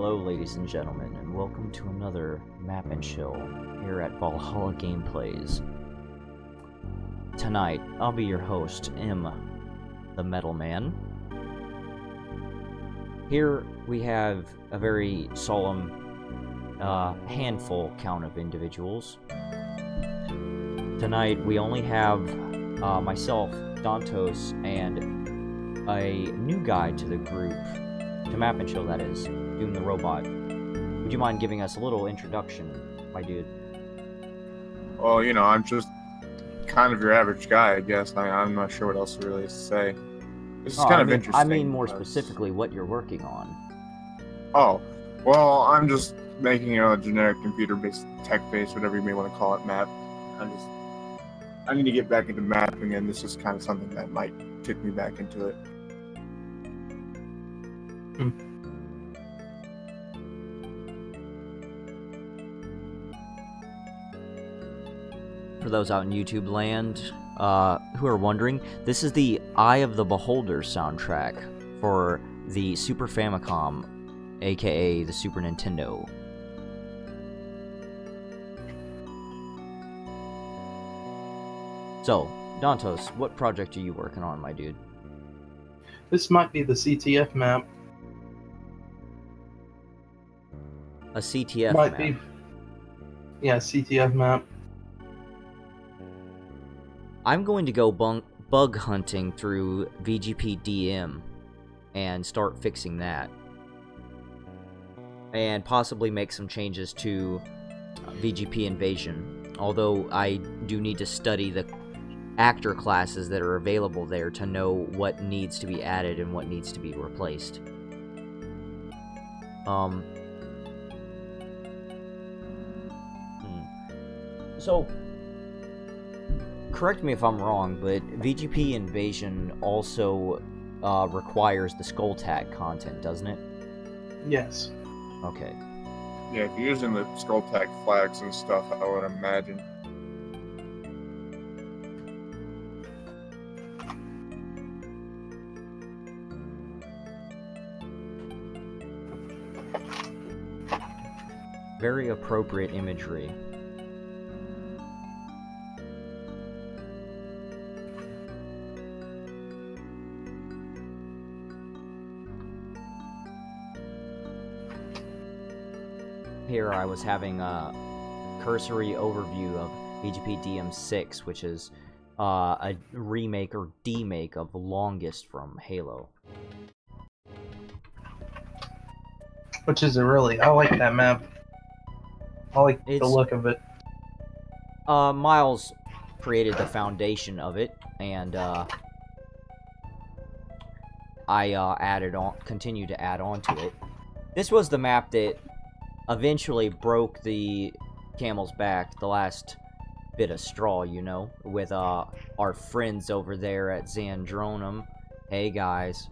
Hello, ladies and gentlemen, and welcome to another Map and Chill here at Valhalla Gameplays. Tonight, I'll be your host, M, the Metal Man. Here we have a very solemn handful count of individuals. Tonight, we only have myself, Dantos, and a new guy to the group, to Map and Chill, that is, Doom the Robot. Would you mind giving us a little introduction, my dude? Well, you know, I'm just kind of your average guy, I guess. I'm not sure what else really is to say. This is kind of interesting. I mean more specifically what you're working on. Oh, well, I'm just making a generic computer-based, tech-based, whatever you may want to call it, map. I need to get back into mapping, and this is kind of something that might kick me back into it. For those out in YouTube land who are wondering, this is the Eye of the Beholder soundtrack for the Super Famicom, aka the Super Nintendo. So, Dantos, what project are you working on, my dude? This might be the CTF map. A CTF might map? Be. Yeah, CTF map. I'm going to go bug hunting through VGP DM and start fixing that. And possibly make some changes to VGP Invasion. Although I do need to study the actor classes that are available there to know what needs to be added and what needs to be replaced. So, correct me if I'm wrong, but VGP Invasion also requires the skull tag content, doesn't it? Yes. Okay. Yeah, if you're using the skull tag flags and stuff, I would imagine. Very appropriate imagery. Here I was having a cursory overview of VGP DM6, which is a remake or demake of Longest from Halo. Which is I like that map. I like the look of it. Miles created the foundation of it, and I continue to add on to it. This was the map that eventually broke the camel's back, the last bit of straw, you know, with our friends over there at Xandronum. Hey guys.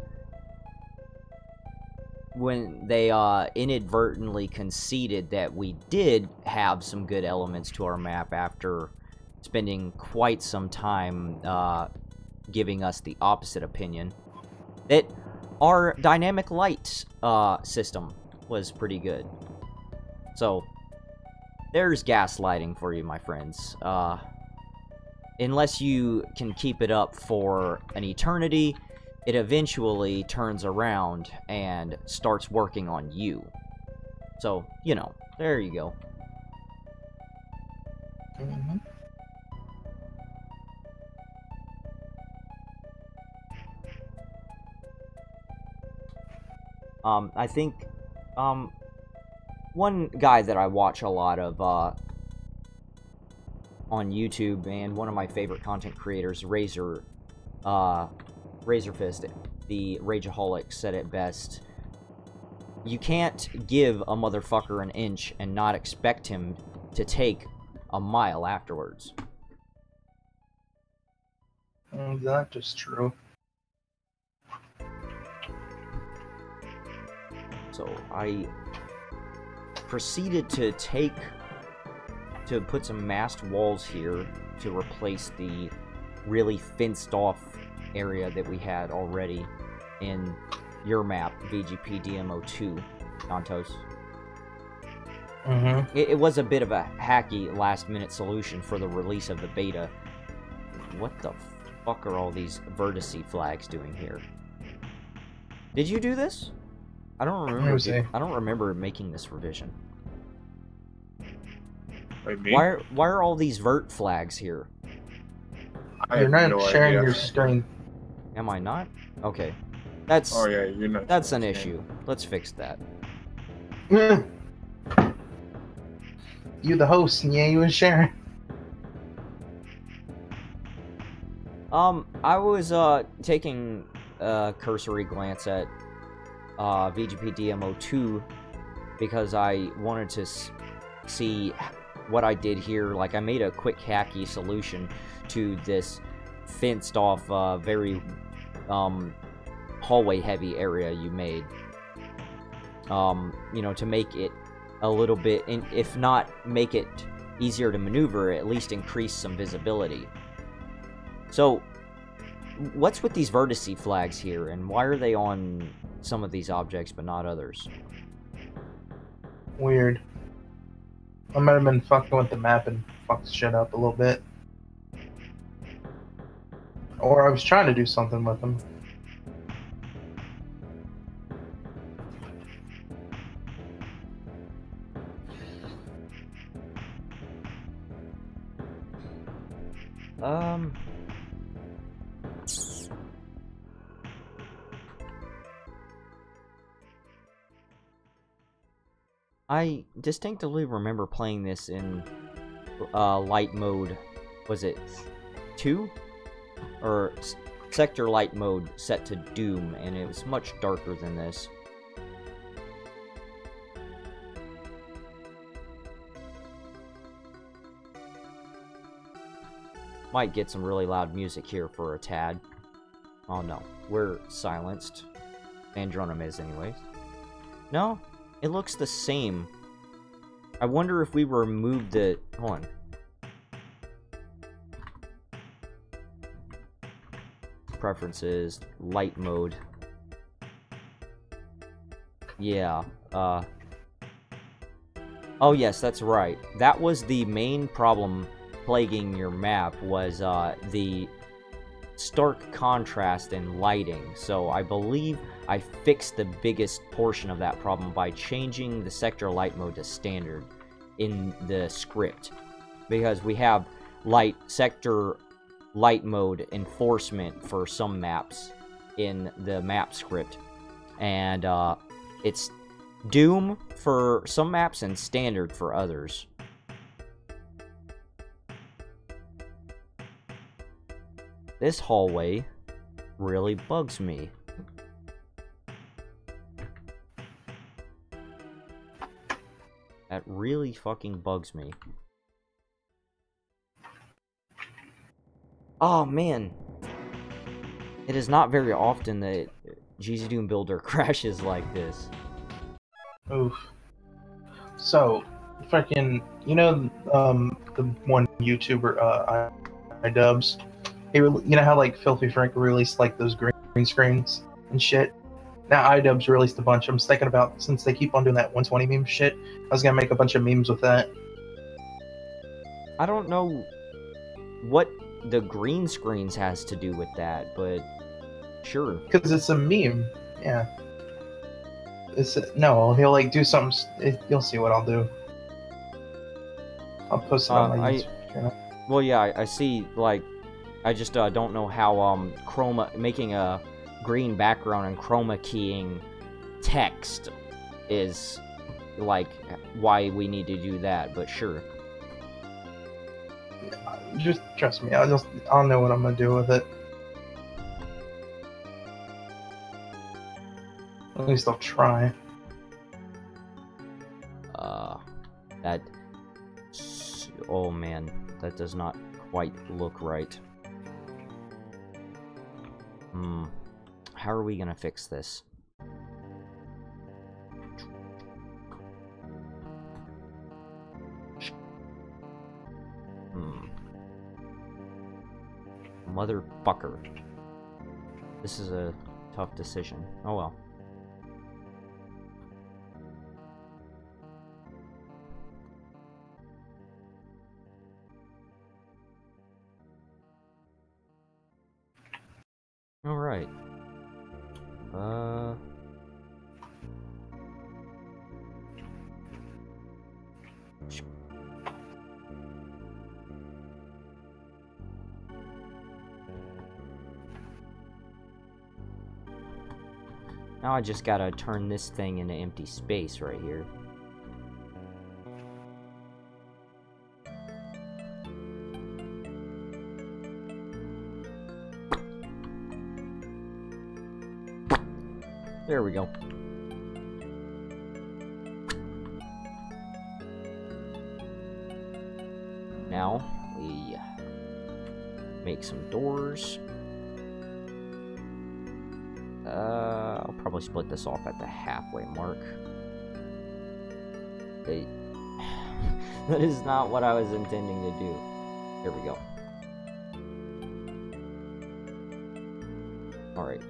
When they inadvertently conceded that we did have some good elements to our map after spending quite some time giving us the opposite opinion, that our dynamic light system was pretty good. So, there's gaslighting for you, my friends. Unless you can keep it up for an eternity, it eventually turns around and starts working on you. So, you know, there you go. Mm-hmm. I think, one guy that I watch a lot of, on YouTube, and one of my favorite content creators, Razorfist, the Rageaholic, said it best. You can't give a motherfucker an inch and not expect him to take a mile afterwards. That is true. So I proceeded to put some masked walls here to replace the really fenced off area that we had already in your map, VGP DMO2. Dantos. Mm-hmm. It was a bit of a hacky last-minute solution for the release of the beta. What the fuck are all these vertice flags doing here? Did you do this? I don't remember. I don't remember making this revision. Wait, me? Why are all these vert flags here? You're not sharing your screen. Am I not? Okay. That's Oh yeah, you're not. That's an issue. Let's fix that. You the host, and you ain't even sharing. I was taking a cursory glance at VGP DMO 2 because I wanted to see what I did here. Like, I made a quick hacky solution to this fenced off very hallway heavy area you made, you know, to make it a little bit, if not make it easier to maneuver, at least increase some visibility. So what's with these vertice flags here, and why are they on some of these objects but not others? Weird. I might have been fucking with the map and fucked shit up a little bit. Or I was trying to do something with them. I distinctly remember playing this in light mode. Was it 2? Or sector light mode set to Doom, and it was much darker than this. Might get some really loud music here for a tad. Oh no, we're silenced. Andronum is anyways. No, it looks the same. I wonder if we removed the... Hold on. Preferences, light mode. Yeah, oh yes, that's right. That was the main problem plaguing your map, was the stark contrast in lighting. So I believe I fixed the biggest portion of that problem by changing the sector light mode to standard in the script, because we have sector light mode enforcement for some maps in the map script, and it's Doom for some maps and standard for others. This hallway really bugs me. That really fucking bugs me. Oh man. It is not very often that GZ Doom Builder crashes like this. Oof. So, fucking, you know, the one YouTuber, iDubbbz, you know how, like, Filthy Frank released, like, those green screens and shit? Now iDubbbz released a bunch. I'm thinking about, since they keep on doing that 120 meme shit, I was gonna make a bunch of memes with that. I don't know what the green screens has to do with that, but sure. Because it's a meme, yeah. No, he'll, like, do something, you'll see what I'll do. I'll post it on my YouTube channel. Well, yeah, I see, like, I just don't know how making a green background and chroma keying text is, like, why we need to do that, but sure. Just trust me, I'll know what I'm gonna do with it. At least I'll try. Oh man, that does not quite look right. How are we gonna fix this? Motherfucker. This is a tough decision. Oh well. Alright. Now I just gotta turn this thing into empty space right here. There we go. Now we make some doors. I'll probably split this off at the halfway mark. That is not what I was intending to do. Here we go. Alright.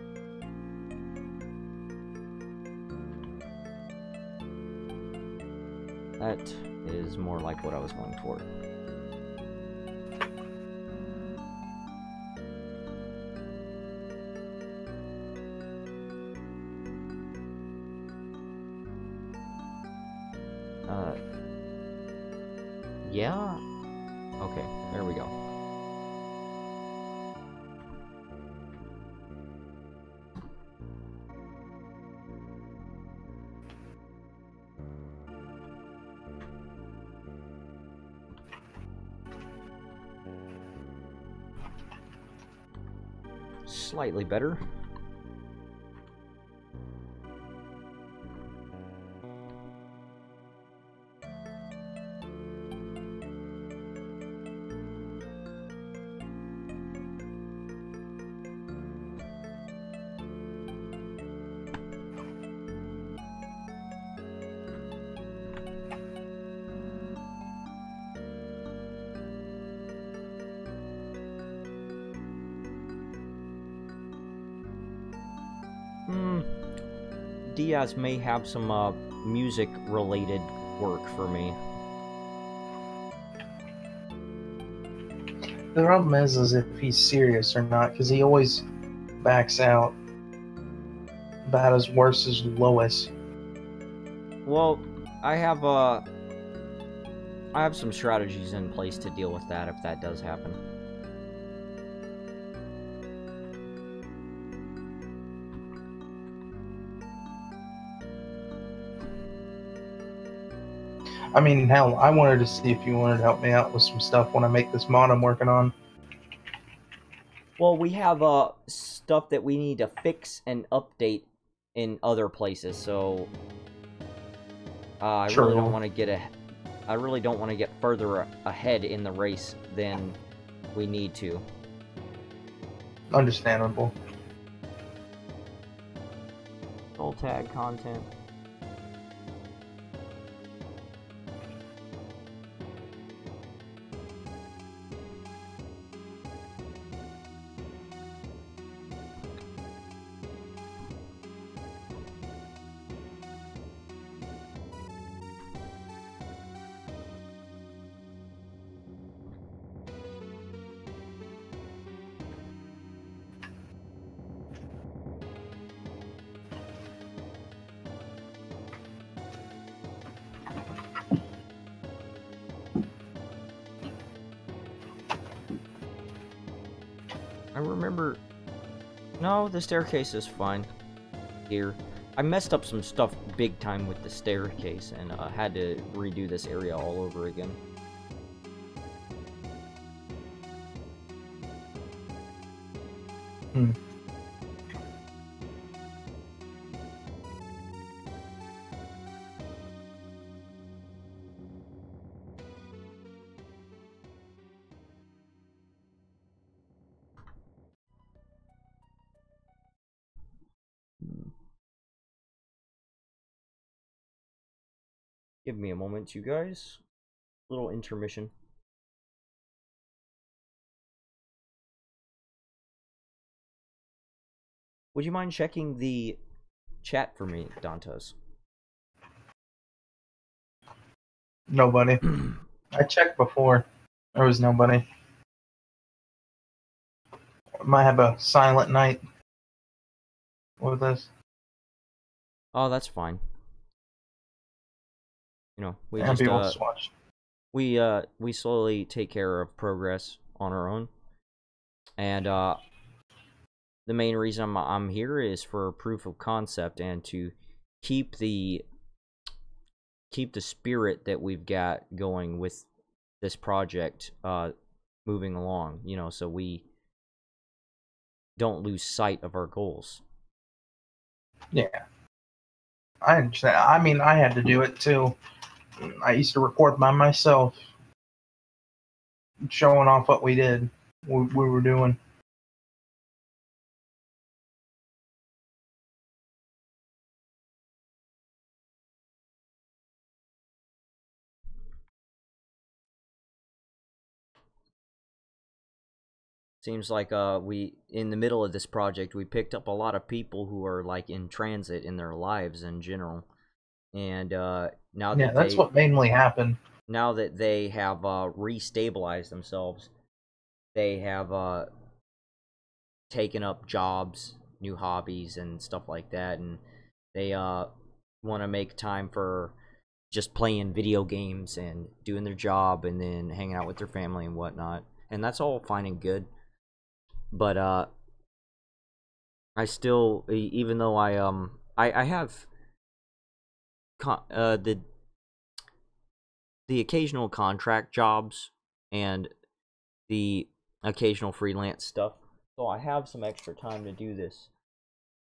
That is more like what I was going for. Yeah? Okay, there we go. Slightly better. Diaz may have some music-related work for me. The problem is if he's serious or not, because he always backs out about as worse as Lois. Well, I have some strategies in place to deal with that if that does happen. I mean, hell, I wanted to see if you wanted to help me out with some stuff when I make this mod I'm working on. Well, we have stuff that we need to fix and update in other places, so I really don't want to get I really don't want to get further ahead in the race than we need to. Understandable. Full tag content. I remember... No, the staircase is fine. Here. I messed up some stuff big time with the staircase and had to redo this area all over again. Give me a moment, you guys. Little intermission. Would you mind checking the chat for me, Dantes? Nobody. I checked before. There was nobody. Might have a silent night. with this. Oh, that's fine. You know, we And just people just watch. we slowly take care of progress on our own, and the main reason I'm here is for proof of concept and to keep the spirit that we've got going with this project moving along, you know, so we don't lose sight of our goals. Yeah. I understand. I mean, I had to do it too. I used to record by myself, showing off what we did, we were doing. Seems like we in the middle of this project we picked up a lot of people who are like in transit in their lives in general, and now that that's what mainly happened. Now that they have restabilized themselves, they have taken up jobs, new hobbies, and stuff like that, and they want to make time for just playing video games and doing their job and then hanging out with their family and whatnot, and that's all fine and good. But I still, even though I have the occasional contract jobs and the occasional freelance stuff, so I have some extra time to do this.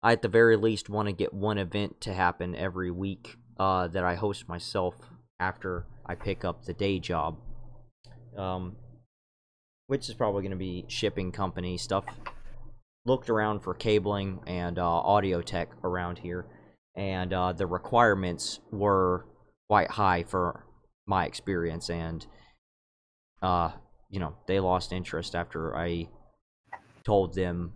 I at the very least want to get one event to happen every week that I host myself after I pick up the day job, which is probably going to be shipping company stuff. Looked around for cabling and audio tech around here, and the requirements were quite high for my experience, and you know, they lost interest after I told them,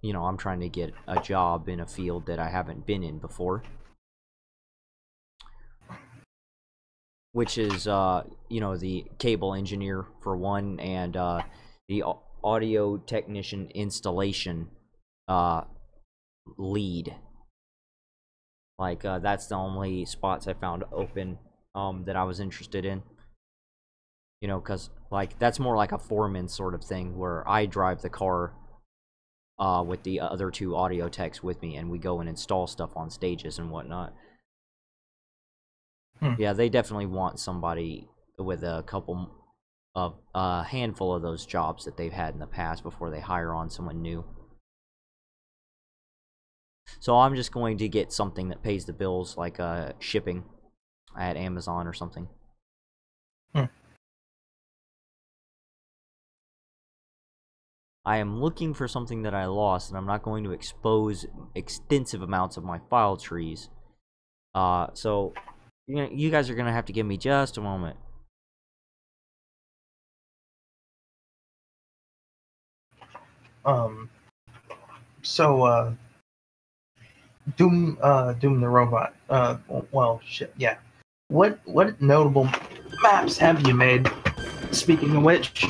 you know, I'm trying to get a job in a field that I haven't been in before, which is you know, the cable engineer for one, and the audio technician installation lead. Like that's the only spots I found open that I was interested in. You know, because like that's more like a foreman sort of thing where I drive the car with the other two audio techs with me, and we go and install stuff on stages and whatnot. Yeah, they definitely want somebody with a couple of a handful of those jobs that they've had in the past before they hire on someone new. So I'm just going to get something that pays the bills, like shipping at Amazon or something. I am looking for something that I lost, and I'm not going to expose extensive amounts of my file trees. So you guys are going to have to give me just a moment. So Doom the robot. Well, shit, yeah. What notable maps have you made? Speaking of which,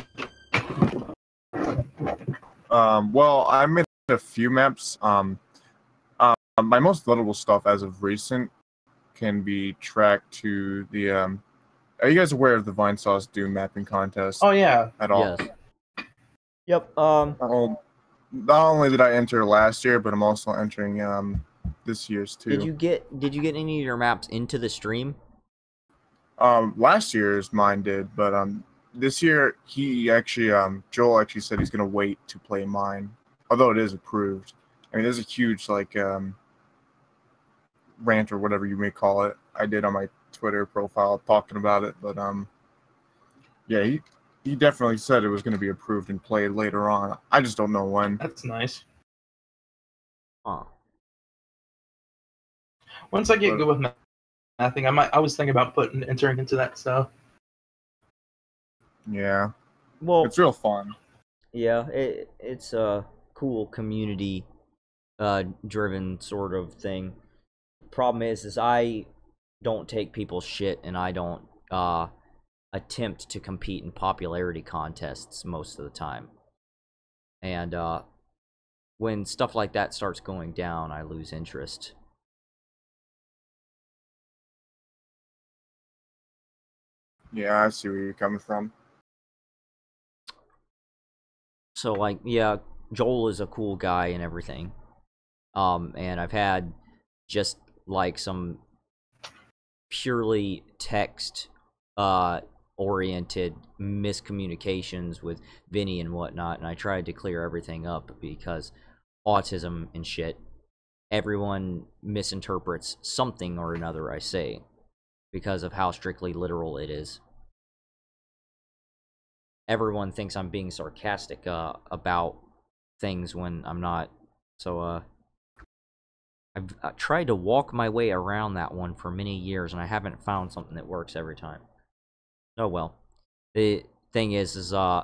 well, I made a few maps. My most notable stuff as of recent can be tracked to the. Are you guys aware of the Vine Sauce Doom mapping contest? oh yeah, At all? Yes. Yep. Not only did I enter last year, but I'm also entering this year's too. Did you get any of your maps into the stream? Last year's mine did, but this year he actually Joel actually said he's gonna wait to play mine, although it is approved. I mean, there's a huge like rant or whatever you may call it I did on my Twitter profile talking about it, but yeah, he definitely said it was going to be approved and played later on. I just don't know when. that's nice. Huh. Once I get good with mathing, I was thinking about entering into that stuff. Yeah. Well, it's real fun. Yeah, it's a cool community driven sort of thing. Problem is I don't take people's shit, and I don't attempt to compete in popularity contests most of the time. And when stuff like that starts going down, I lose interest. Yeah, I see where you're coming from. So, like, yeah, Joel is a cool guy and everything. And I've had just, like, some purely text, oriented miscommunications with Vinny and whatnot, and I tried to clear everything up because autism and shit, everyone misinterprets something or another I say because of how strictly literal it is. Everyone thinks I'm being sarcastic about things when I'm not. So I've tried to walk my way around that one for many years, and I haven't found something that works every time. Oh well. The thing is I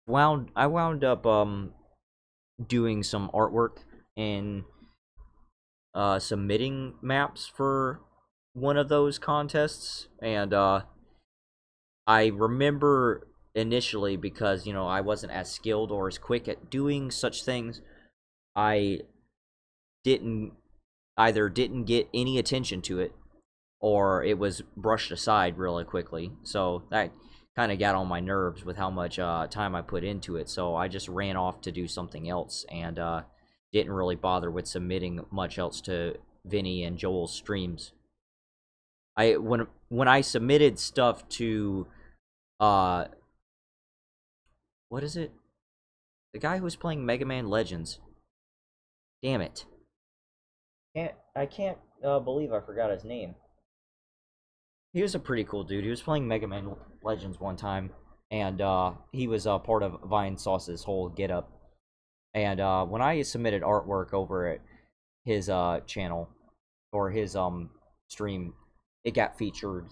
wound up doing some artwork and submitting maps for one of those contests, and I remember initially, because I wasn't as skilled or as quick at doing such things, I didn't get any attention to it, or it was brushed aside really quickly. So that kind of got on my nerves with how much time I put into it. So I just ran off to do something else, and didn't really bother with submitting much else to Vinny and Joel's streams. When I submitted stuff to what is it? The guy who was playing Mega Man Legends. Damn it. I can't believe I forgot his name. He was a pretty cool dude. He was playing Mega Man Legends one time, and he was part of Vine Sauce's whole get up. And when I submitted artwork over at his channel or his stream, it got featured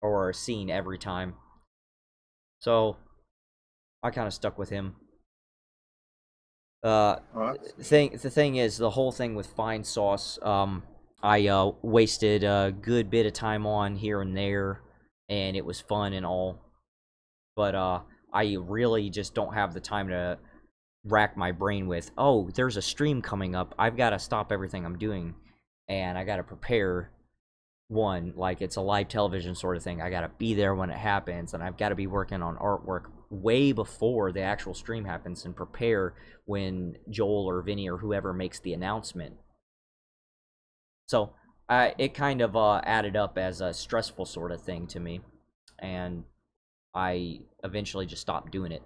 or seen every time. So I kind of stuck with him. The thing is, the whole thing with Vine Sauce, I wasted a good bit of time on here and there, and it was fun and all. But I really just don't have the time to rack my brain with, oh, there's a stream coming up, I've got to stop everything I'm doing, and I got to prepare. One, like, it's a live television sort of thing. I got to be there when it happens, and I've got to be working on artwork way before the actual stream happens and prepare when Joel or Vinny or whoever makes the announcement. So it kind of added up as a stressful sort of thing to me, and I eventually just stopped doing it.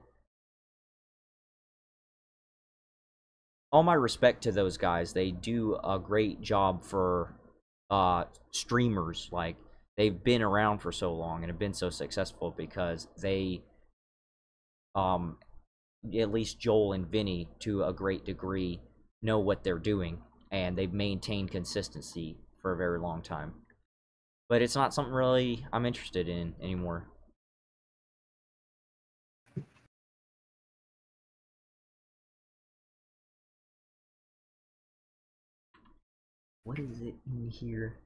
All my respect to those guys. They do a great job for streamers. Like, they've been around for so long and have been so successful because they, at least Joel and Vinny, to a great degree, know what they're doing, and they've maintained consistency for a very long time. But it's not something really I'm interested in anymore. What is it in here?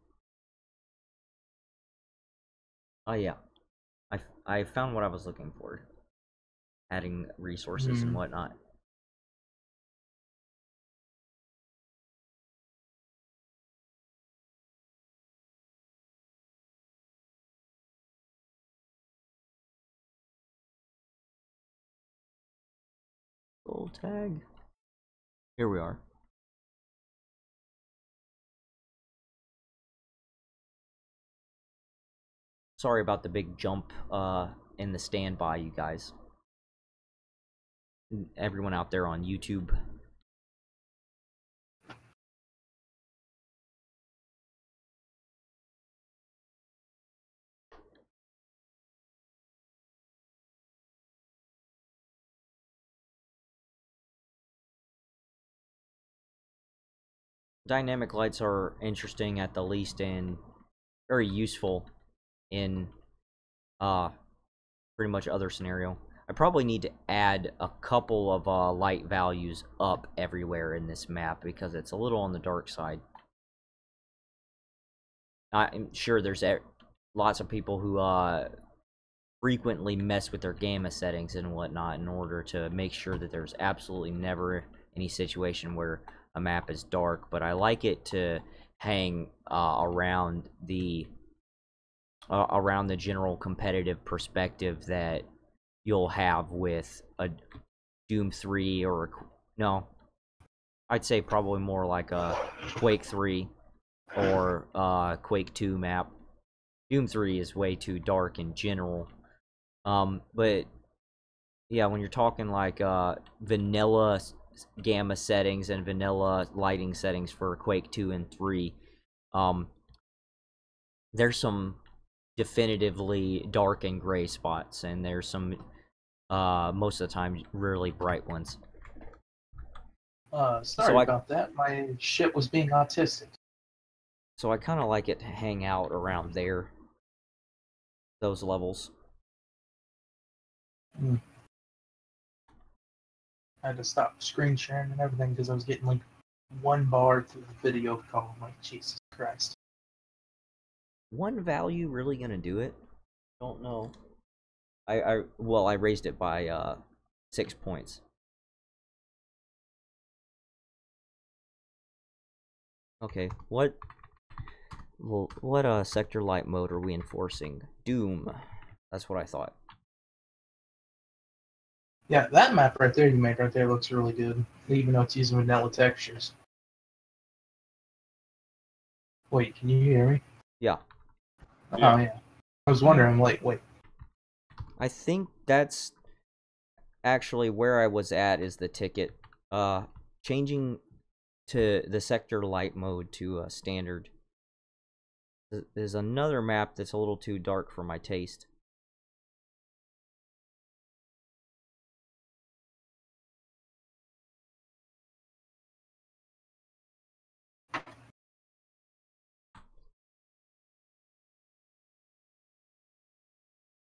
Oh yeah, I found what I was looking for. Adding resources and whatnot. Goal tag. Here we are. Sorry about the big jump in the standby, you guys. Everyone out there on YouTube. Dynamic lights are interesting at the least, and very useful in pretty much other scenario. I probably need to add a couple of light values up everywhere in this map because it's a little on the dark side. I'm sure there's lots of people who frequently mess with their gamma settings and whatnot in order to make sure that there's absolutely never any situation where a map is dark. But I like it to hang around the general competitive perspective that you'll have with a Doom 3 or no, I'd say probably more like a Quake 3 or Quake 2 map. Doom 3 is way too dark in general. But yeah, when you're talking like vanilla gamma settings and vanilla lighting settings for Quake 2 and 3, there's some definitively dark and gray spots, and there's some most of the time really bright ones. Sorry about that. My ship was being autistic. So I kind of like it to hang out around there, those levels. I had to stop screen sharing and everything because I was getting like 1 bar through the video call. I'm like, Jesus Christ. One value really gonna do it? Don't know. I raised it by 6 points. Okay, what sector light mode are we enforcing? Doom. That's what I thought. Yeah, that map right there you made right there looks really good, even though it's using vanilla textures. Wait, can you hear me? Yeah. Oh, yeah. I was wondering, wait. I think that's actually where I was at is the ticket. Changing to the sector light mode to standard. There's another map that's a little too dark for my taste.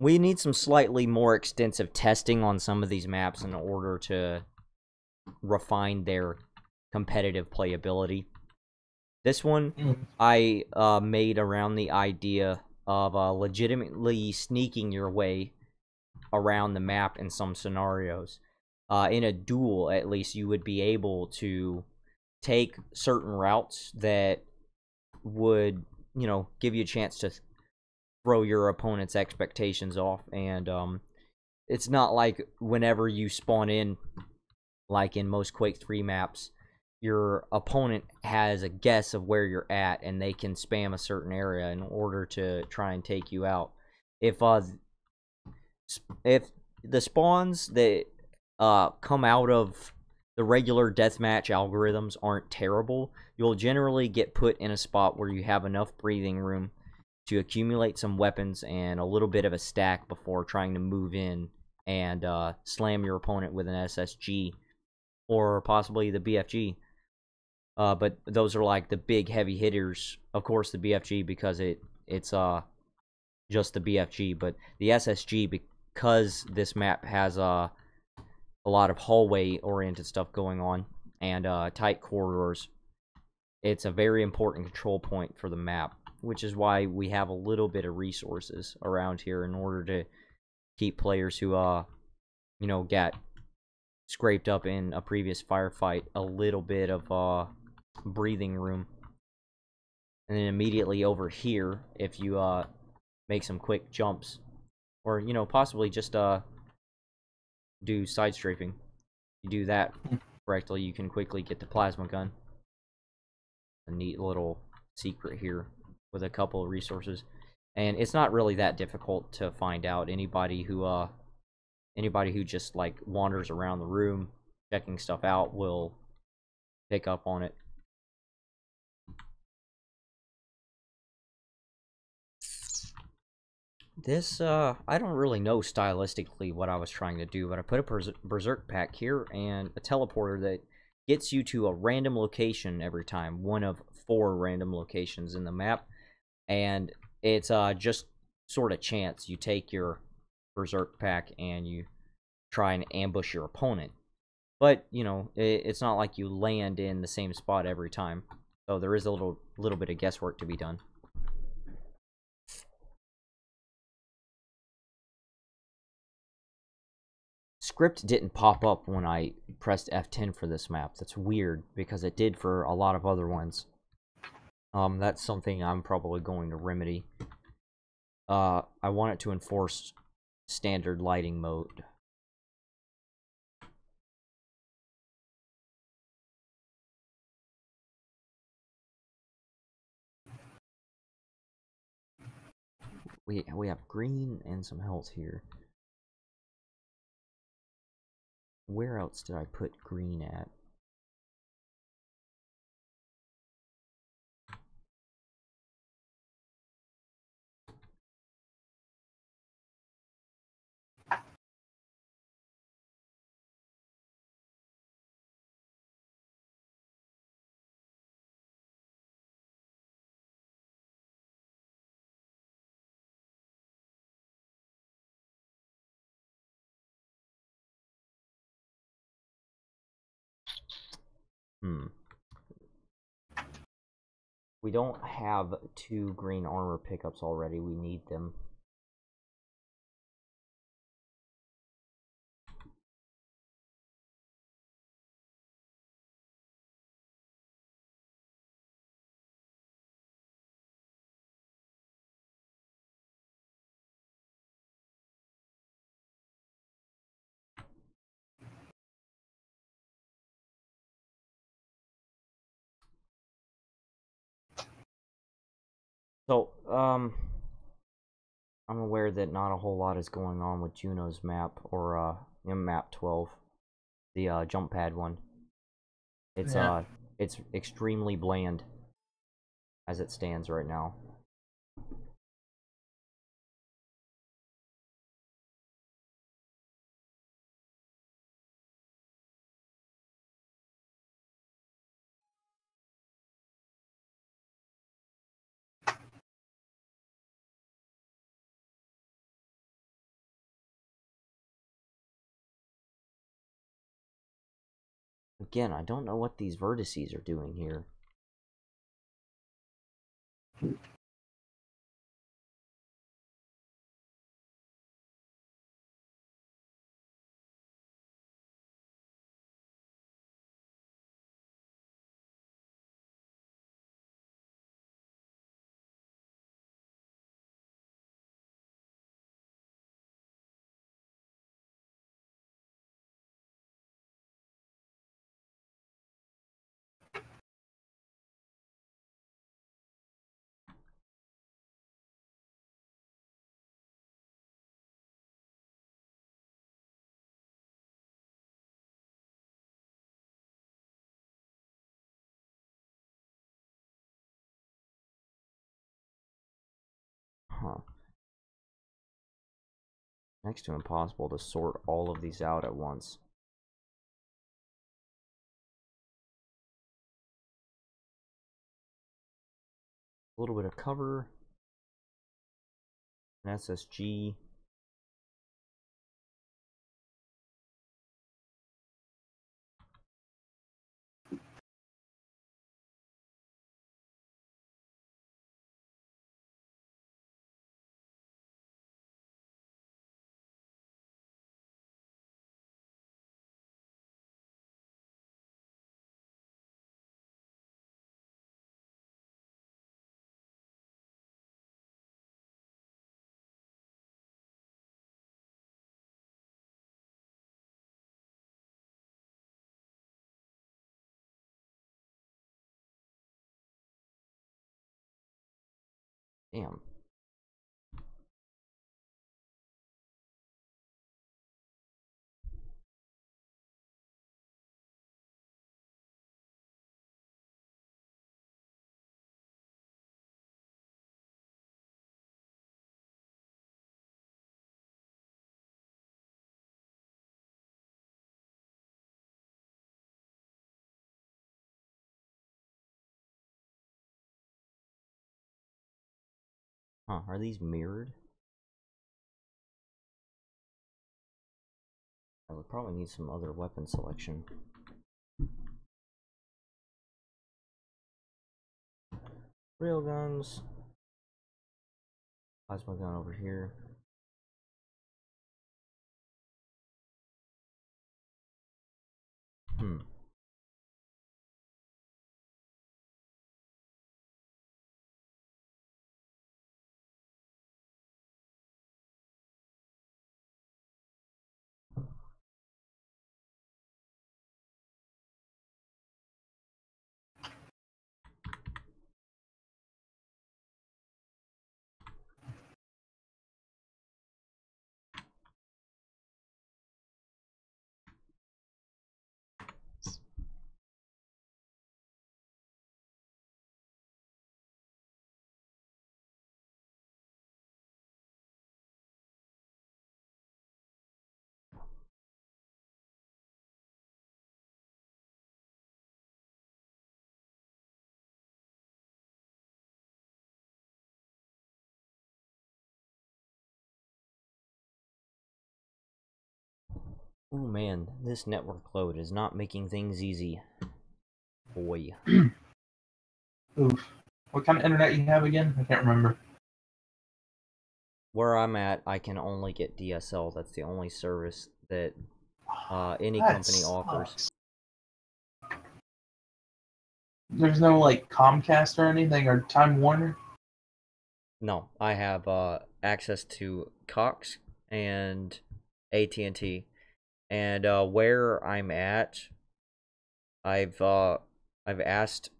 We need some slightly more extensive testing on some of these maps in order to refine their competitive playability. This one, I made around the idea of legitimately sneaking your way around the map in some scenarios. In a duel, at least, you would be able to take certain routes that would, give you a chance to throw your opponent's expectations off. And it's not like whenever you spawn in, like in most Quake 3 maps, your opponent has a guess of where you're at, and they can spam a certain area in order to try and take you out. If the spawns that come out of the regular deathmatch algorithms aren't terrible, you'll generally get put in a spot where you have enough breathing room to accumulate some weapons and a little bit of a stack before trying to move in and slam your opponent with an SSG or possibly the BFG. But those are like the big heavy hitters. Of course, the BFG because it's just the BFG, but the SSG, because this map has a lot of hallway-oriented stuff going on and tight corridors, it's a very important control point for the map, which is why we have a little bit of resources around here in order to keep players who, got scraped up in a previous firefight a little bit of breathing room. And then immediately over here, if you make some quick jumps, or possibly just do side strafing, you do that correctly, you can quickly get the plasma gun. A neat little secret here with a couple of resources, and it's not really that difficult to find out. Anybody who just like wanders around the room checking stuff out will pick up on it. This, I don't really know stylistically what I was trying to do, but I put a berserk pack here and a teleporter that gets you to a random location every time, one of 4 random locations in the map, and it's just sort of chance. You take your berserk pack and you try and ambush your opponent, but it's not like you land in the same spot every time, so there is a little bit of guesswork to be done. script didn't pop up when I pressed F10 for this map. That's weird, because it did for a lot of other ones. That's something I'm probably going to remedy. I want it to enforce standard lighting mode. We have green and some health here. Where else did I put green at? We don't have 2 green armor pickups already. We need them. So, I'm aware that not a whole lot is going on with Juno's map, or, map 12. The, jump pad one. It's, it's extremely bland, as it stands right now. Again, I don't know what these vertices are doing here. Huh. Next to impossible to sort all of these out at once. A little bit of cover. An SSG. Damn. Huh, are these mirrored? I would probably need some other weapon selection. Railguns. Plasma gun over here. Hmm. Oh man, this network load is not making things easy. Boy. Oof. What kind of internet you have again? I can't remember. Where I'm at, I can only get DSL. That's the only service that any That company offers. sucks. There's no like Comcast or anything or Time Warner. No, I have access to Cox and AT&T, and where I'm at, I've asked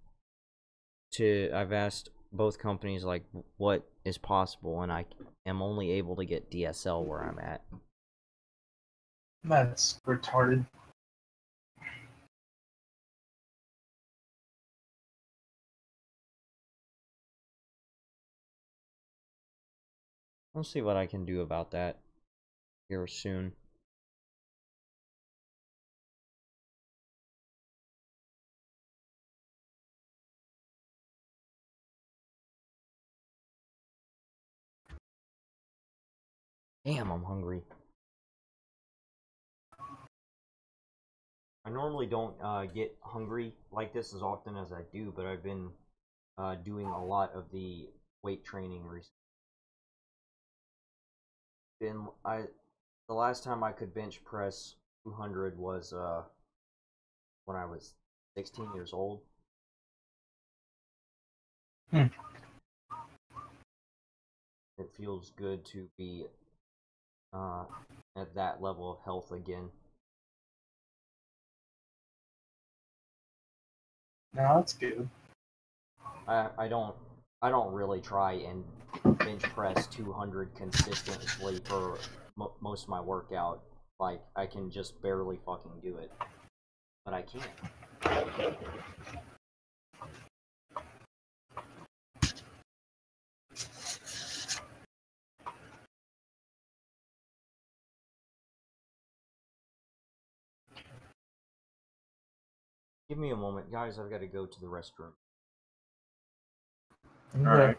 both companies like what is possible, and I am only able to get DSL where I'm at. That's retarded. I'll see what I can do about that here soon. Damn, I'm hungry. I normally don't get hungry like this as often as I do, but I've been doing a lot of the weight training recently. The last time I could bench press 200 was when I was 16 years old. Hmm. It feels good to be at that level of health again. No, that's good. I don't really try and bench press 200 consistently for most of my workout. Like I can just barely fucking do it, but I can. Give me a moment, guys. I've got to go to the restroom. Okay. All right.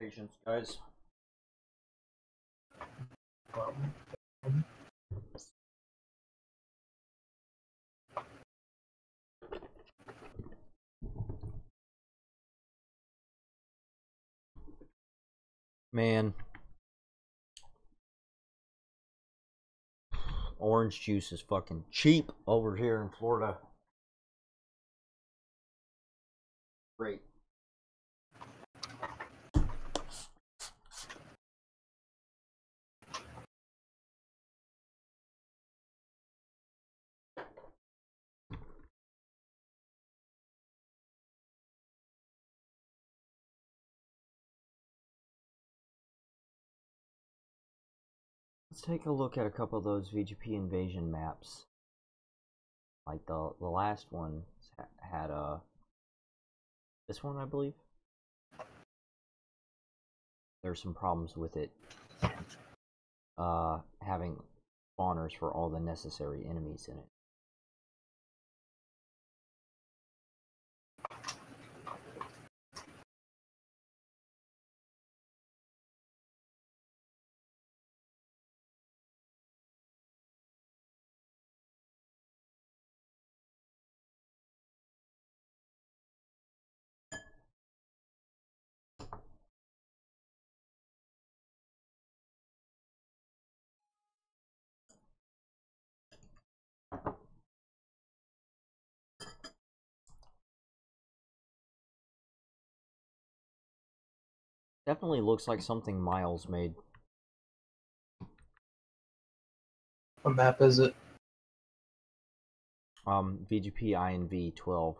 Patience, guys. Man, orange juice is fucking cheap over here in Florida. Great. Let's take a look at a couple of those VGP invasion maps. Like the last one had this one, I believe. There's some problems with it having spawners for all the necessary enemies in it. Definitely looks like something Miles made. What map is it? VGP INV 12.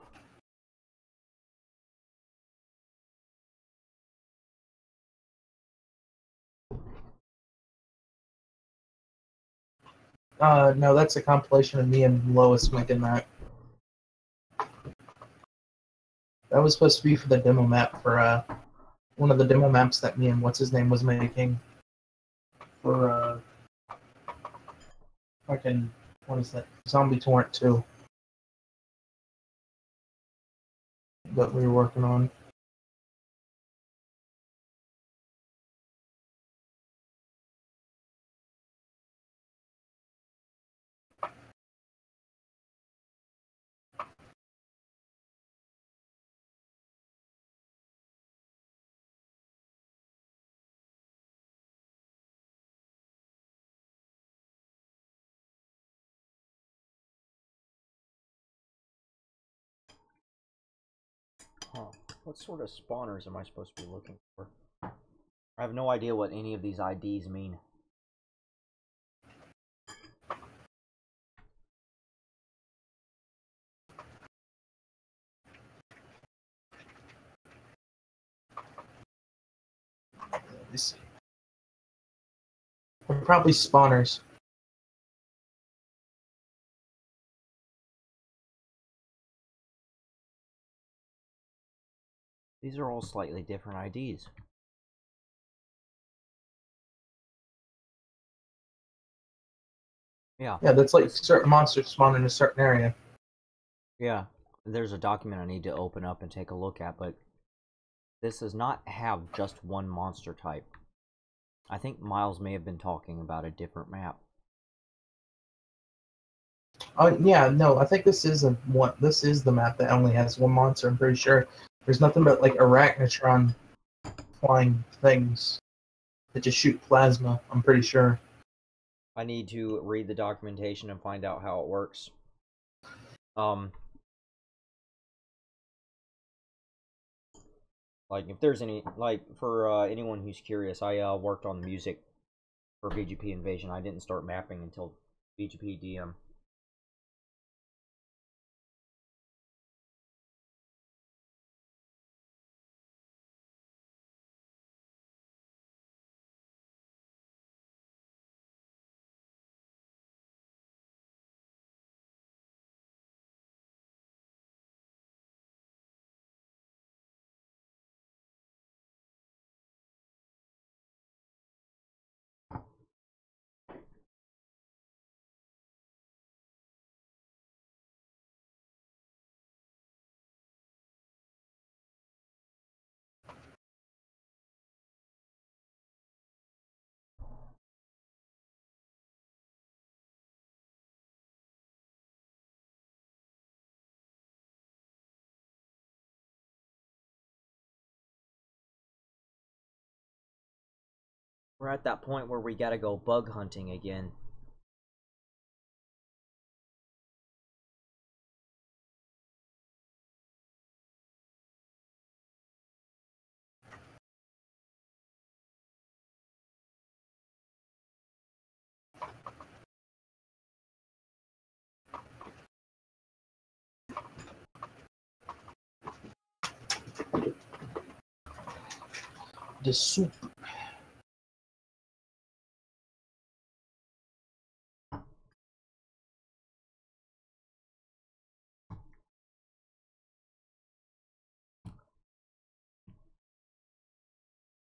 No, that's a compilation of me and Lois making that. That was supposed to be for the demo map for one of the demo maps that me and what's his name was making for Fucking, what is that? Zombie Torrent 2 that we were working on. Huh. What sort of spawners am I supposed to be looking for? I have no idea what any of these IDs mean. Let me see. They're probably spawners. These are all slightly different IDs. Yeah. Yeah, that's like certain monsters spawn in a certain area. Yeah. There's a document I need to open up and take a look at, but this does not have just one monster type. I think Miles may have been talking about a different map. Oh yeah, no, I think this is one. This is the map that only has one monster. I'm pretty sure. There's nothing but like arachnotron flying things that just shoot plasma. I'm pretty sure. I need to read the documentation and find out how it works. Like, if there's any, like, for anyone who's curious, I worked on the music for VGP Invasion. I didn't start mapping until VGP DM. We're at that point where we gotta go bug hunting again. The soup.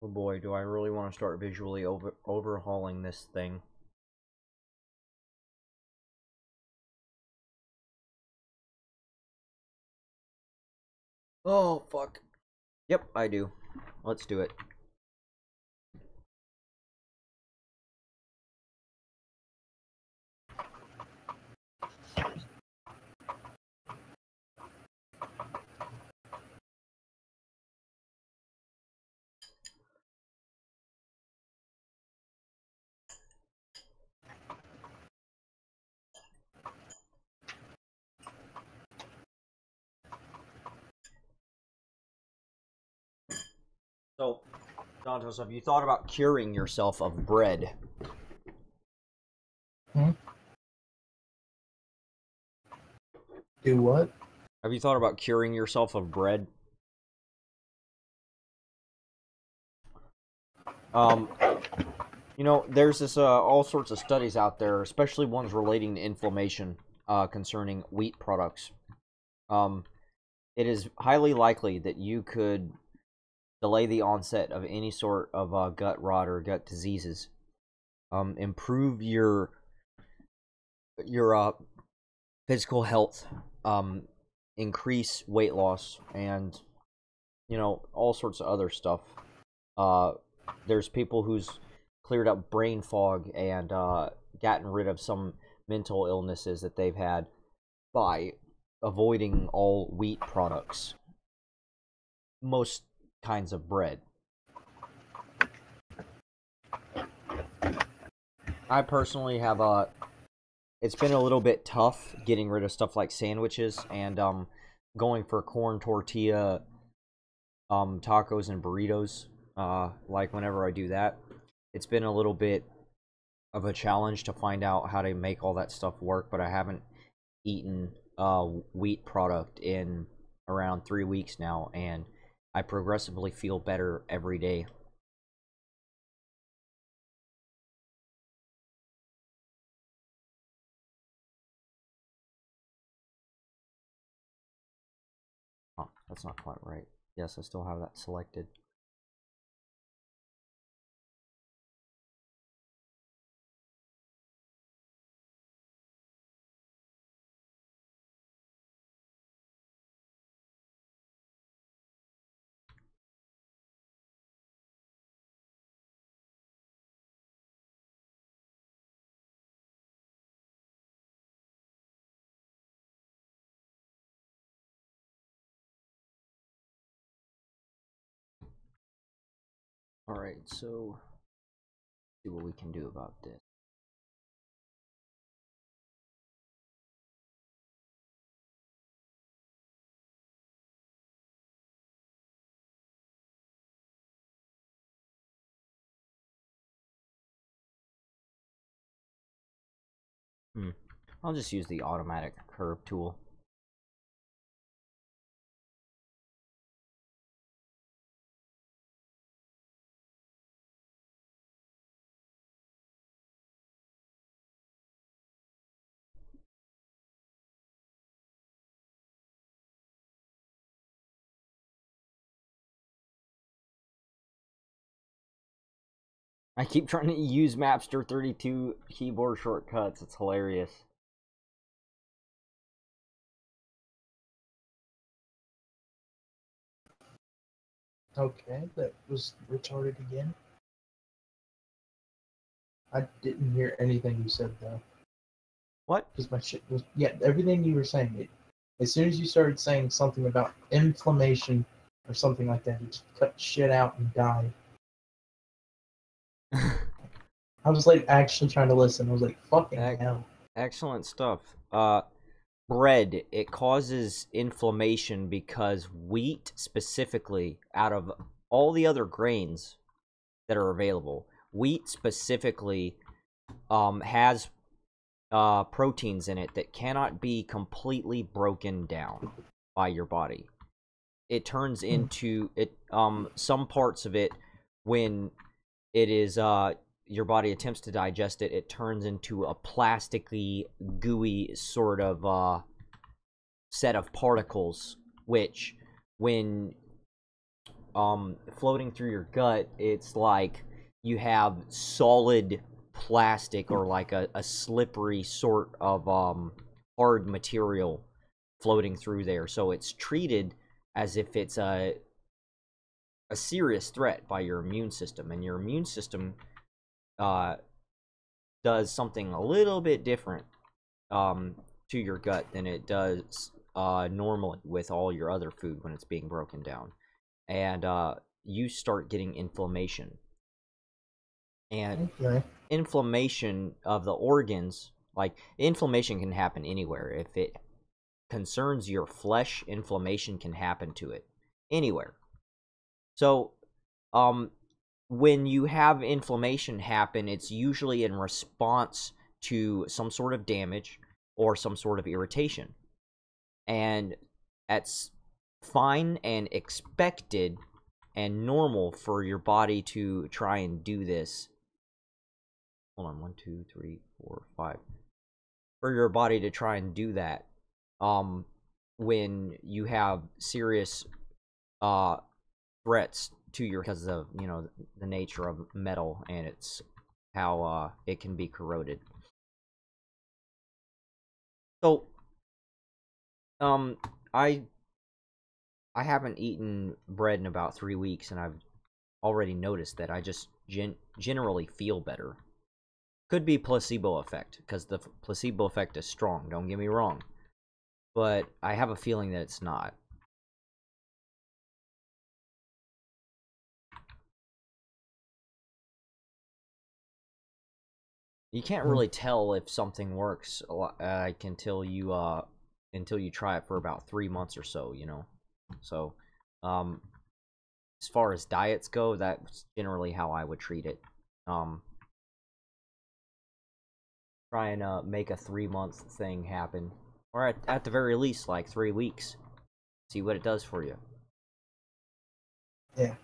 Oh boy, do I really want to start visually overhauling this thing. Oh, fuck. Yep, I do. Let's do it. So, Santos, have you thought about curing yourself of bread? Do what? Have you thought about curing yourself of bread? You know, there's this all sorts of studies out there, especially ones relating to inflammation, concerning wheat products. It is highly likely that you could delay the onset of any sort of gut rot or gut diseases. Improve your your physical health, increase weight loss, and all sorts of other stuff. There's people who's cleared up brain fog and gotten rid of some mental illnesses that they've had by avoiding all wheat products, most kinds of bread. I personally have it's been a little bit tough getting rid of stuff like sandwiches and going for corn tortilla tacos and burritos. Like whenever I do that, it's been a little bit of a challenge to find out how to make all that stuff work, but I haven't eaten wheat product in around 3 weeks now, and I progressively feel better every day. Oh, that's not quite right. Yes, I still have that selected. Alright, so see what we can do about this. I'll just use the automatic curve tool. I keep trying to use Mapster 32 keyboard shortcuts. It's hilarious. Okay, that was retarded again. I didn't hear anything you said though. What? Because my shit was everything you were saying. As soon as you started saying something about inflammation or something like that, it just cut shit out and died. I was like actually trying to listen. I was like, fucking hell. Excellent stuff. Bread, it causes inflammation because wheat specifically, out of all the other grains that are available, wheat specifically has proteins in it that cannot be completely broken down by your body. It turns into some parts of it, when it is your body attempts to digest it, it turns into a plasticky, gooey sort of set of particles, which when floating through your gut, it's like you have solid plastic or like a slippery sort of hard material floating through there. So it's treated as if it's a serious threat by your immune system, and your immune system does something a little bit different to your gut than it does normally with all your other food when it's being broken down, and you start getting inflammation. And inflammation of the organs, like inflammation can happen anywhere. If it concerns your flesh, inflammation can happen to it anywhere. So when you have inflammation happen, it's usually in response to some sort of damage or some sort of irritation, and that's fine and expected and normal for your body to try and do this. Hold on, 1, 2, 3, 4, 5. For your body to try and do that, when you have serious threats to your, because of the nature of metal and it's how it can be corroded. So, um, I I haven't eaten bread in about 3 weeks, and I've already noticed that I just generally feel better. Could be placebo effect, because the placebo effect is strong, don't get me wrong. But I have a feeling that it's not. You can't really tell if something works until you try it for about 3 months or so, you know. So, um, as far as diets go, that's generally how I would treat it. Um, Try and make a 3 month thing happen, or at the very least, like 3 weeks. See what it does for you. Yeah.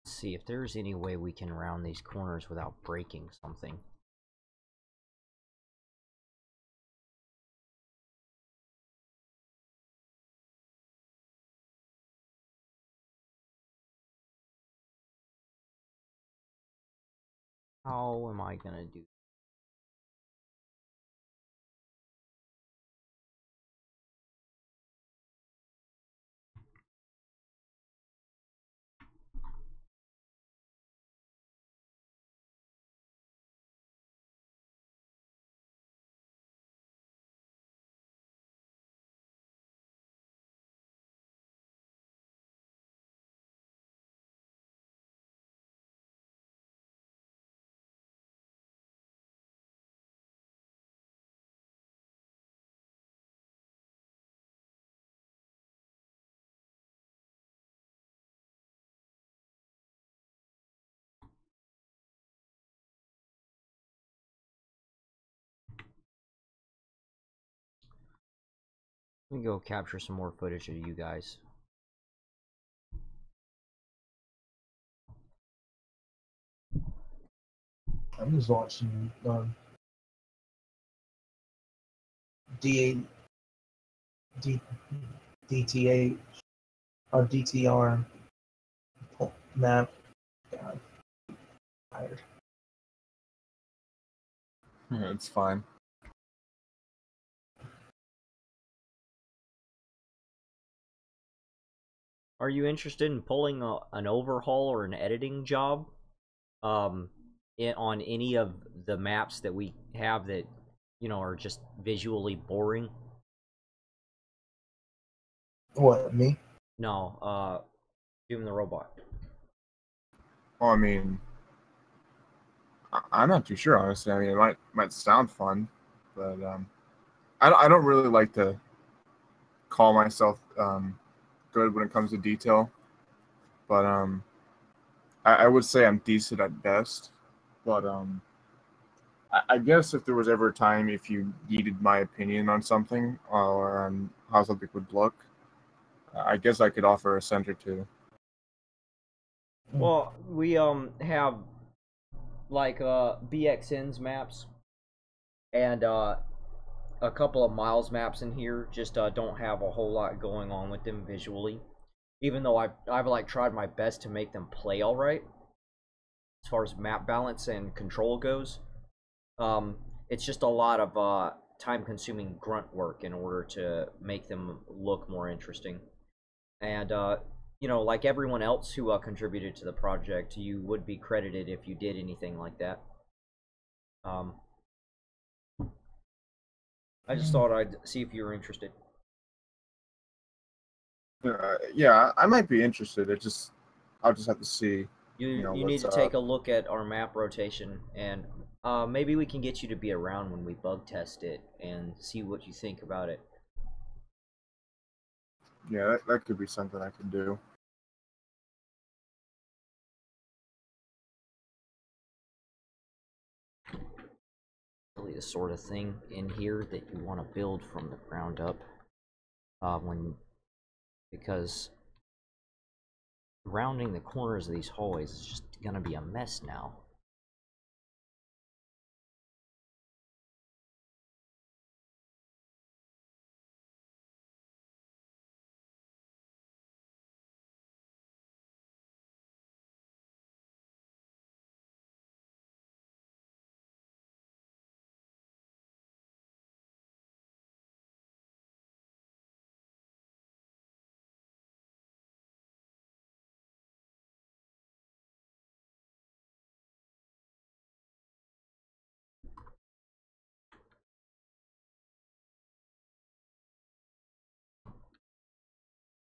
Let's see if there's any way we can round these corners without breaking something. How am I gonna do? Let me go capture some more footage of you guys. I'm just watching D D DTA or DTR map. God, tired. Yeah, it's fine. Are you interested in pulling an overhaul or an editing job? On any of the maps that we have that, are just visually boring? What, me? No, Doom the Robot. Well, I mean, I'm not too sure, honestly. I mean, it might sound fun, but I don't really like to call myself good when it comes to detail. But I would say I'm decent at best. But I guess if there was ever a time if you needed my opinion on something or on how something would look, I guess I could offer a cent or two. Well, we have like BXN's maps and a couple of Miles maps in here. Just don't have a whole lot going on with them visually. Even though I've like tried my best to make them play all right as far as map balance and control goes. It's just a lot of time-consuming grunt work in order to make them look more interesting. And like everyone else who contributed to the project, you would be credited if you did anything like that. Um, I just thought I'd see if you were interested. Yeah, I might be interested. I'll just have to see. You need what's to up. take a look at our map rotation, and maybe we can get you to be around when we bug test it and see what you think about it. Yeah, that could be something I could do. Really the sort of thing in here that you want to build from the ground up, because rounding the corners of these hallways is just gonna be a mess now.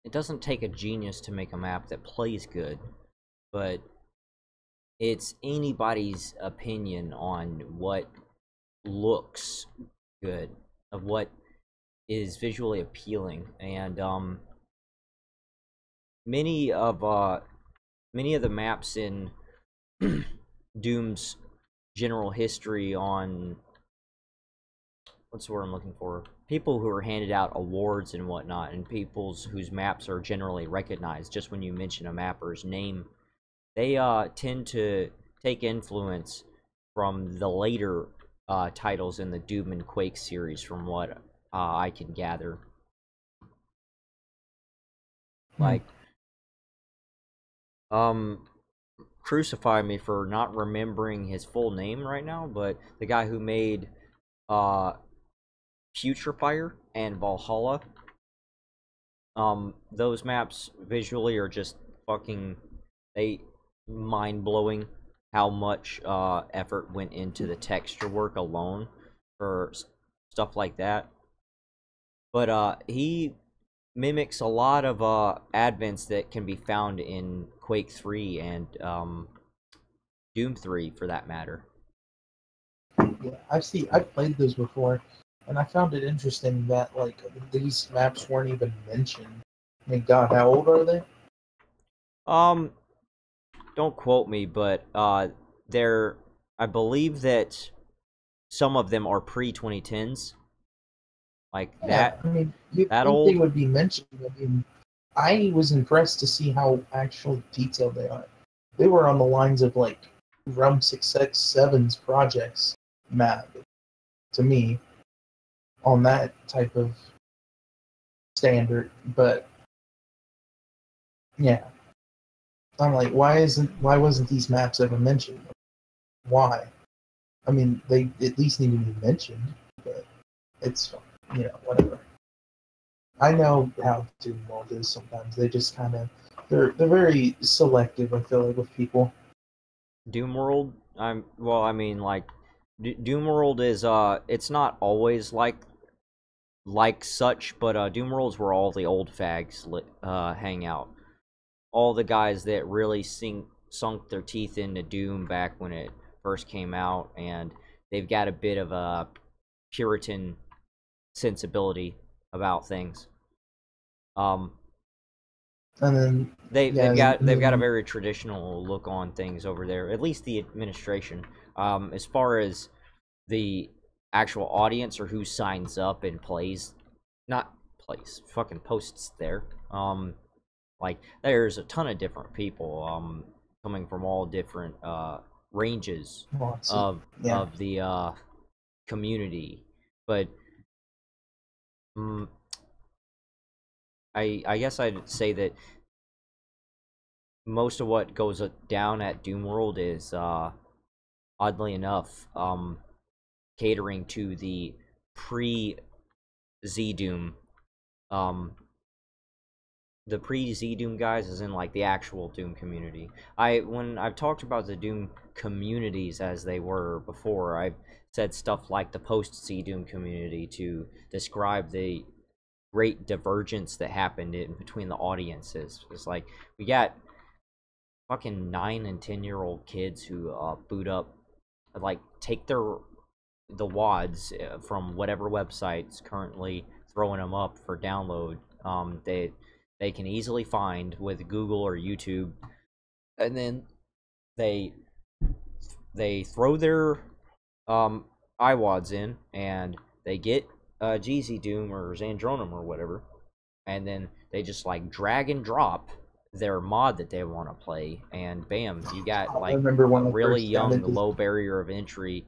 It doesn't take a genius to make a map that plays good, but it's anybody's opinion on what looks good, of what is visually appealing, and many of the maps in Doom's general history on what's the word I'm looking for? People who are handed out awards and whatnot, and people's whose maps are generally recognized. Just when you mention a mapper's name, they tend to take influence from the later titles in the Doom and Quake series, from what I can gather. Like, crucify me for not remembering his full name right now, but the guy who made Putrefire and Valhalla, those maps visually are just fucking mind-blowing how much effort went into the texture work alone for stuff like that. But he mimics a lot of advents that can be found in Quake 3 and Doom 3 for that matter. Yeah, I've played those before, and I found it interesting that like these maps weren't even mentioned. I mean, God, how old are they? Don't quote me, but I believe that some of them are pre-2010s. Like Yeah, I mean, you'd that think old. they would be mentioned. I mean, I was impressed to see how actually detailed they are. They were on the lines of like Realm 6X7's projects map to me on that type of standard. But yeah, I'm like, why wasn't these maps ever mentioned? Why? I mean, they at least need to be mentioned, but it's whatever. I know how Doom World is sometimes. They just kind of they're very selective. I feel like with people. Doom World. I mean, like, Doom World is it's not always like such, but Doom World's where all the old fags hang out. All the guys that really sunk their teeth into Doom back when it first came out, and they've got a bit of a Puritan sensibility about things. And then they've got a very traditional look on things over there. At least the administration. As far as the actual audience or who signs up and fucking posts there. Like, there's a ton of different people coming from all different ranges of the community, but I guess I'd say that most of what goes down at Doom World is oddly enough catering to the pre-Z Doom the pre-Z Doom guys, as in like the actual Doom community. When I've talked about the Doom communities as they were before, I've said stuff like the post-Z Doom community to describe the great divergence that happened in between the audiences. It's like we got fucking 9 and 10-year-old kids who boot up, like take the WADs from whatever website's currently throwing them up for download. They can easily find with Google or YouTube, and then they throw their iWads in, and they get GZ Doom or Xandronum or whatever, and then they just like drag and drop their mod that they want to play, and bam, you got like really young, low barrier of entry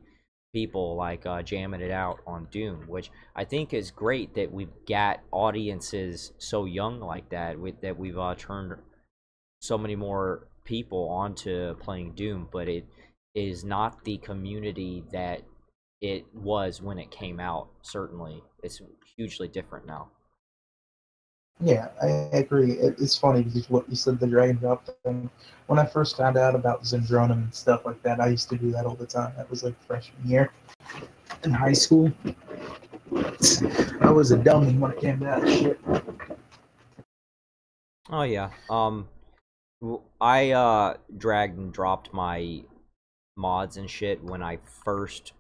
people like jamming it out on Doom, which I think is great that we've got audiences so young like that, that we've turned so many more people onto playing Doom, but it is not the community that it was when it came out. Certainly, it's hugely different now. Yeah, I agree. It's funny because what you said, the drag and drop thing. When I first found out about Xandronum and stuff like that, I used to do that all the time. That was like freshman year in high school. I was a dummy when it came to that shit. Oh yeah. I dragged and dropped my mods and shit when I first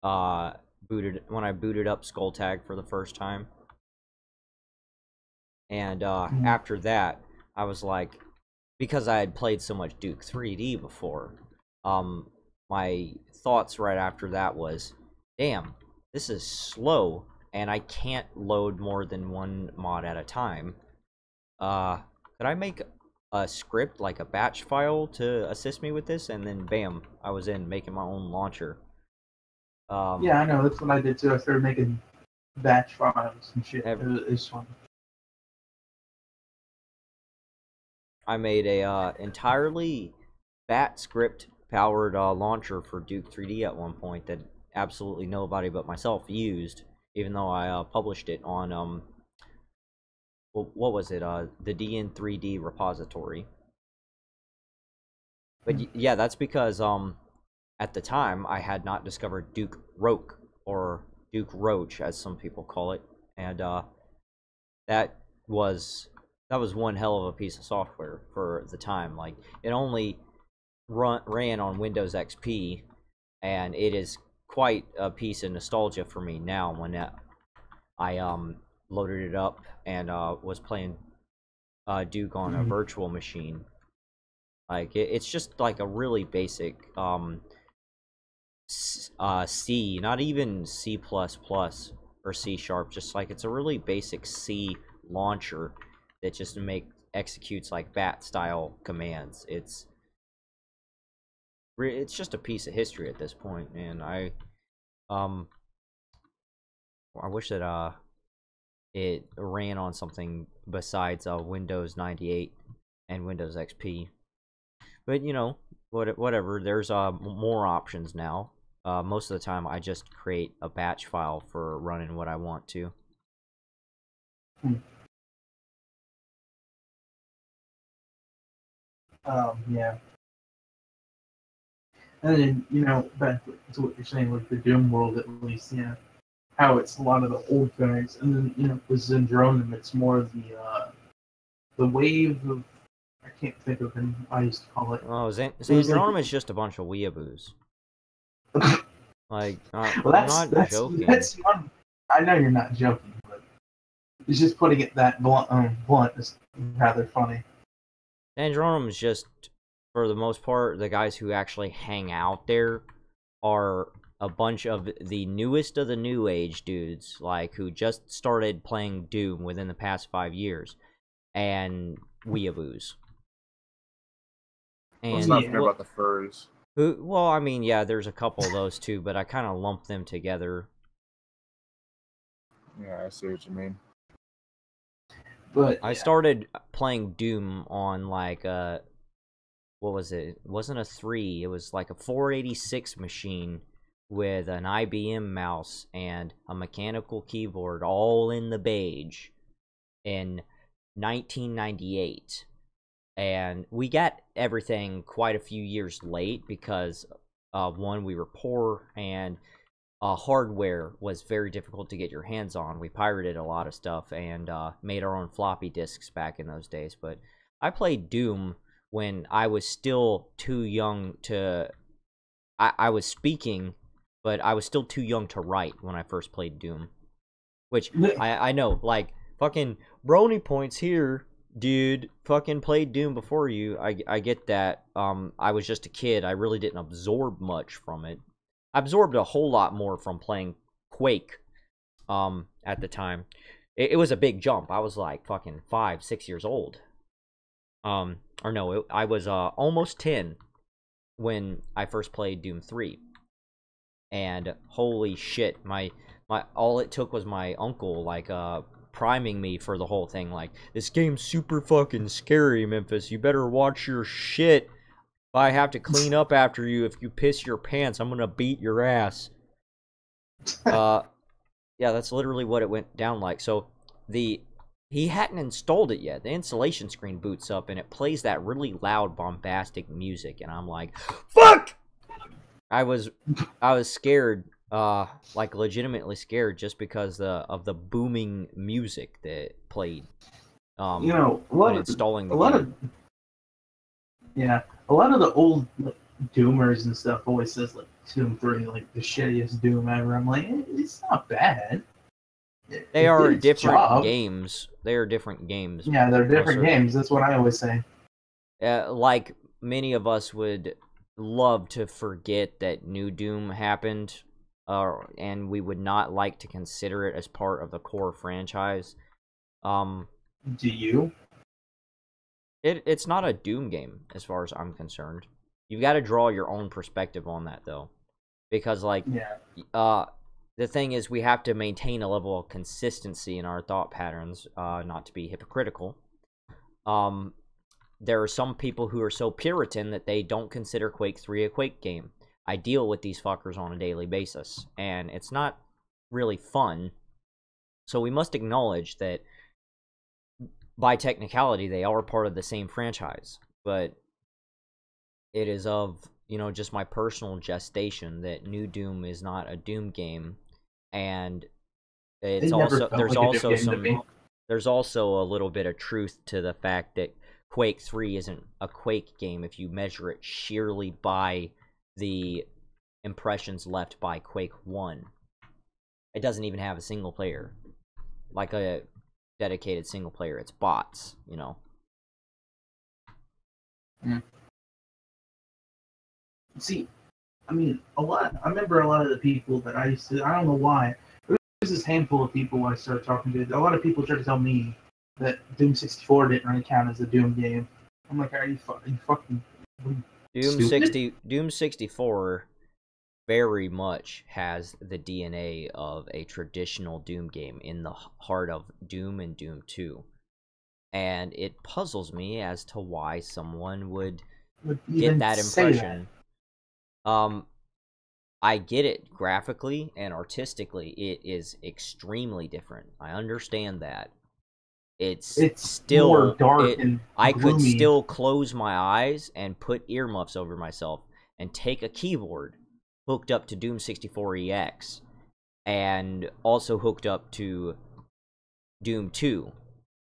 booted up Skulltag for the first time. And after that, I was like, because I had played so much Duke 3D before, my thoughts right after that was, damn, this is slow, and I can't load more than one mod at a time. Could I make a script, like a batch file, to assist me with this? And then, bam, I was in making my own launcher. Yeah, I know. That's what I did too. I started making batch files and shit. It's fun. I made a entirely bat script powered launcher for Duke 3D at one point that absolutely nobody but myself used, even though I published it on what was it, the DN3D repository. But yeah, that's because at the time I had not discovered Duke Roach, or Duke Roach as some people call it, and that was one hell of a piece of software for the time. Like, it only ran on Windows XP, and it is quite a piece of nostalgia for me now when I loaded it up and was playing Duke on a virtual machine. Like, it's just like a really basic C, not even C++ or C#, just like it's a really basic C launcher that just executes like bat style commands. It's just a piece of history at this point, and I wish that it ran on something besides Windows 98 and Windows XP. But you know, whatever. There's more options now. Most of the time, I just create a batch file for running what I want to. Yeah. And then, you know, back to what you're saying with the Doom world, at least, you know, how it's a lot of the old guys, and then, you know, with Xandronum, it's more of the wave of, I can't think of him, I used to call it. Oh, Xandronum is just a bunch of weeaboos. Like, I'm not joking. That's fun. I know you're not joking, but it's just putting it that blunt is rather funny. Xandronum is just, for the most part, the guys who actually hang out there are a bunch of the newest of the new age dudes, like, who just started playing Doom within the past 5 years, and weeaboos. And let's not forget about the furs. Well, I mean, yeah, there's a couple of those too, but I kind of lump them together. Yeah, I see what you mean. But I started playing Doom on like what was it? It wasn't a 3, it was like a 486 machine with an IBM mouse and a mechanical keyboard, all in the beige, in 1998. And we got everything quite a few years late because, one, we were poor, and hardware was very difficult to get your hands on. We pirated a lot of stuff and made our own floppy disks back in those days. But I played Doom when I was still too young to... I was speaking, but I was still too young to write when I first played Doom. Which, I know, like, fucking brony points here, dude. Fucking played Doom before you. I get that. I was just a kid. I really didn't absorb much from it. I absorbed a whole lot more from playing Quake at the time. It was a big jump. I was like fucking 5, 6 years old. Or no, I was almost 10 when I first played Doom 3. And holy shit, my all it took was my uncle like priming me for the whole thing, like, this game's super fucking scary, Memphis. You better watch your shit. If I have to clean up after you, if you piss your pants, I'm gonna beat your ass. Yeah, that's literally what it went down like. So he hadn't installed it yet. The installation screen boots up and it plays that really loud, bombastic music, and I'm like, fuck! I was scared, like legitimately scared, just because of the booming music that played. You know, installing the game. A lot of the old Doomers and stuff always says like Doom 3, like the shittiest Doom ever. I'm like, it's not bad. They are different games. They are different games. Yeah, they're different games. That's what I always say. Like many of us would love to forget that New Doom happened, and we would not like to consider it as part of the core franchise. Do you? It's not a Doom game, as far as I'm concerned. You've got to draw your own perspective on that, though. Because, like, the thing is, we have to maintain a level of consistency in our thought patterns, not to be hypocritical. There are some people who are so Puritan that they don't consider Quake 3 a Quake game. I deal with these fuckers on a daily basis, and it's not really fun. So we must acknowledge that by technicality, they are part of the same franchise, but it is of, just my personal gestation that New Doom is not a Doom game, and it's there's also a little bit of truth to the fact that Quake 3 isn't a Quake game if you measure it sheerly by the impressions left by Quake 1. It doesn't even have a single player, like a dedicated single player. It's bots, See, I mean, I remember a lot of the people that I don't know why, there was this handful of people I started talking to. A lot of people tried to tell me that Doom 64 didn't really count as a Doom game. I'm like, are you fucking Doom 64 very much has the DNA of a traditional Doom game in the heart of Doom and Doom 2. And it puzzles me as to why someone would get that impression. I get it graphically and artistically. It is extremely different. I understand that. It's still more dark and I gloomy. could still close my eyes and put earmuffs over myself and take a keyboard hooked up to Doom 64 EX and also hooked up to Doom 2,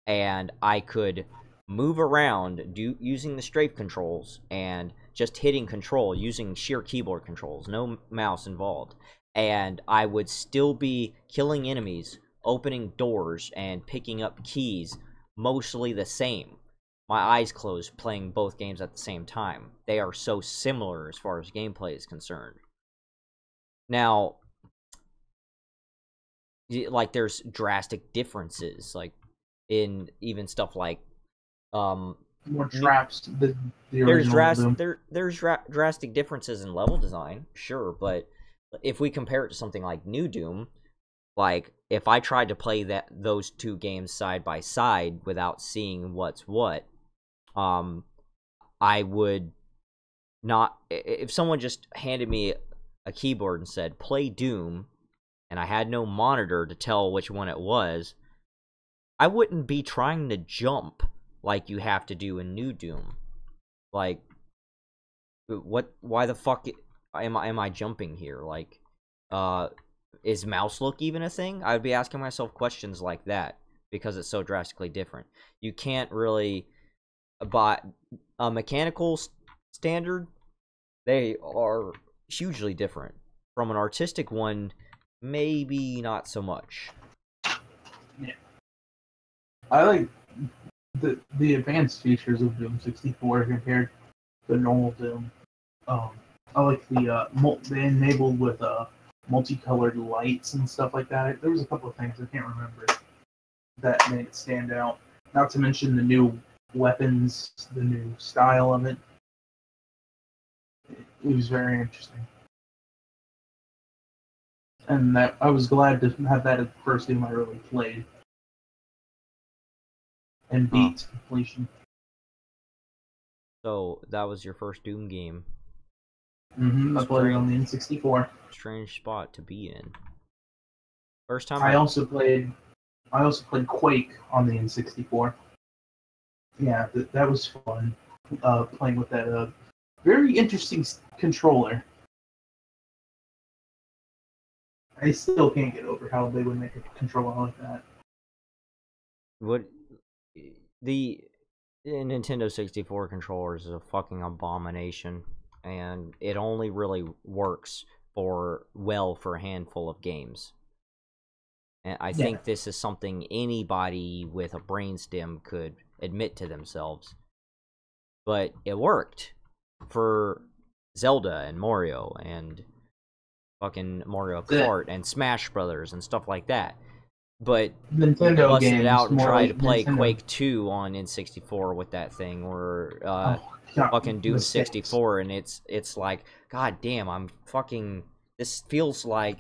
and I could move around using the strafe controls and just hitting control using sheer keyboard controls, no mouse involved, and I would still be killing enemies, opening doors, and picking up keys mostly the same. My eyes closed playing both games at the same time. They are so similar as far as gameplay is concerned. Now, like, there's drastic differences, like, in even stuff like, more traps. There's drastic differences in level design, sure, but if we compare it to something like New Doom, like, if I tried to play those two games side by side without seeing what's what, I would not... If someone just handed me a keyboard and said, play Doom, and I had no monitor to tell which one it was, I wouldn't be trying to jump like you have to do in New Doom. Like, why the fuck am I jumping here? Like, is mouse look even a thing? I'd be asking myself questions like that because it's so drastically different. You can't really, by a mechanical standard, they are hugely different. From an artistic one, maybe not so much. Yeah. I like the advanced features of Doom 64 compared to normal Doom. I like they enabled with multicolored lights and stuff like that. There was a couple of things I can't remember that made it stand out. Not to mention the new weapons, the new style of it. It was very interesting. And that I was glad to have that as the first Doom I really played and beat to completion. So that was your first Doom game. I played it on the N64. Strange spot to be in. First time I also played Quake on the N64. Yeah, that was fun. Playing with that very interesting controller. I still can't get over how they would make a controller like that. The Nintendo 64 controller is a fucking abomination, and it only really works for a handful of games. And I think this is something anybody with a brainstem could admit to themselves. But it worked for Zelda and Mario and fucking Mario Kart and Smash Brothers and stuff like that. But Nintendo busted games it out and tried to like play Nintendo. Quake 2 on N64 with that thing, or fucking Doom mistakes. 64, and it's like, god damn, I'm fucking, this feels like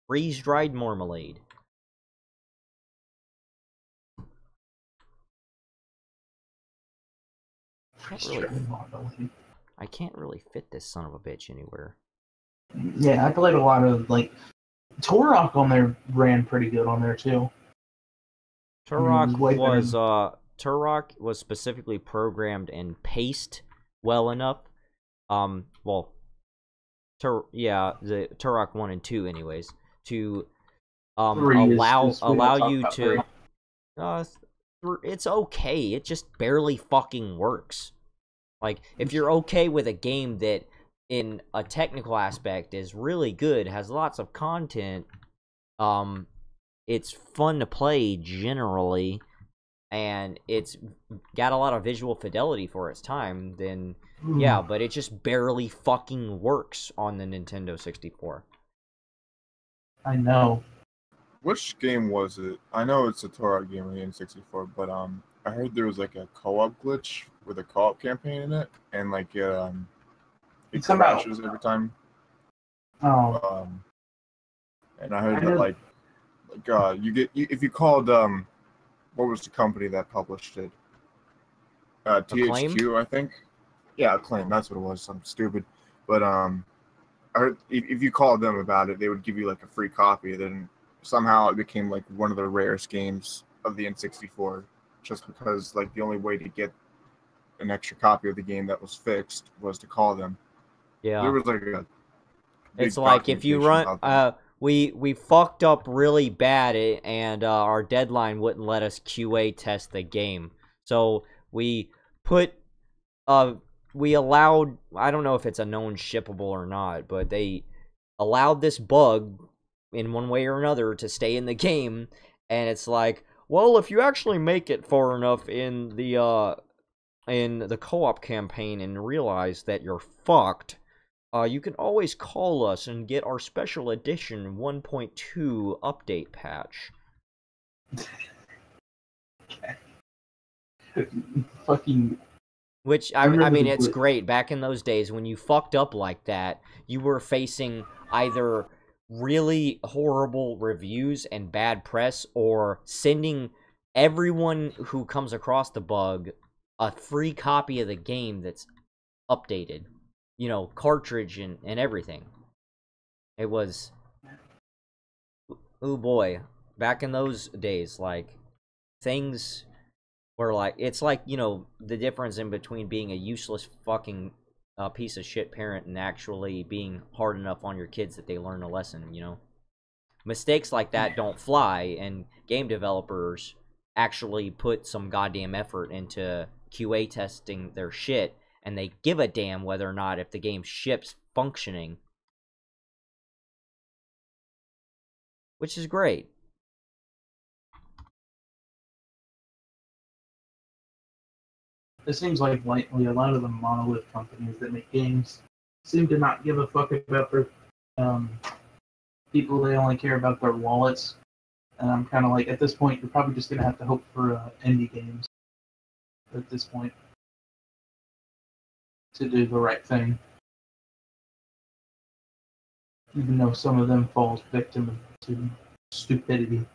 freeze-dried marmalade. I can't really fit this son of a bitch anywhere. Yeah, I played a lot of like Turok on there, ran pretty good on there too. Turok was specifically programmed and paced well enough. The Turok 1 and 2 anyways, to allow you to it's okay. It just barely fucking works. Like, if you're okay with a game that in a technical aspect is really good, has lots of content, it's fun to play generally, and it's got a lot of visual fidelity for its time, then yeah, but it just barely fucking works on the Nintendo 64. I know. Which game was it? I know it's a Turok game on the N64, but I heard there was like a co-op glitch with a co-op campaign in it, and like it crashes every time. Oh. And I heard that if you called what was the company that published it? THQ, I think. Yeah, Acclaim. That's what it was. I'm stupid, but I heard if you called them about it, they would give you like a free copy. Then somehow it became like one of the rarest games of the N64, just because like the only way to get an extra copy of the game that was fixed was to call them. Yeah, there was like a. It's like if you run, we fucked up really bad, and our deadline wouldn't let us QA test the game, so we allowed, I don't know if it's a known shippable or not, but they allowed this bug in one way or another to stay in the game, and it's like, well, if you actually make it far enough in the co-op campaign and realize that you're fucked, you can always call us and get our special edition 1.2 update patch. Fucking. Which, I mean, it's great. Back in those days, when you fucked up like that, you were facing either really horrible reviews and bad press, or sending everyone who comes across the bug a free copy of the game that's updated. You know, cartridge and everything. It was... Oh boy. Back in those days, like... things where, like, it's like, you know, the difference in between being a useless fucking piece of shit parent and actually being hard enough on your kids that they learn a lesson, you know? Mistakes like that don't fly, and game developers actually put some goddamn effort into QA testing their shit, and they give a damn whether or not if the game ships functioning. Which is great. It seems like lately a lot of the monolith companies that make games seem to not give a fuck about their people. They only care about their wallets. And I'm kind of like, at this point, you're probably just gonna have to hope for indie games at this point to do the right thing. Even though some of them falls victim to stupidity.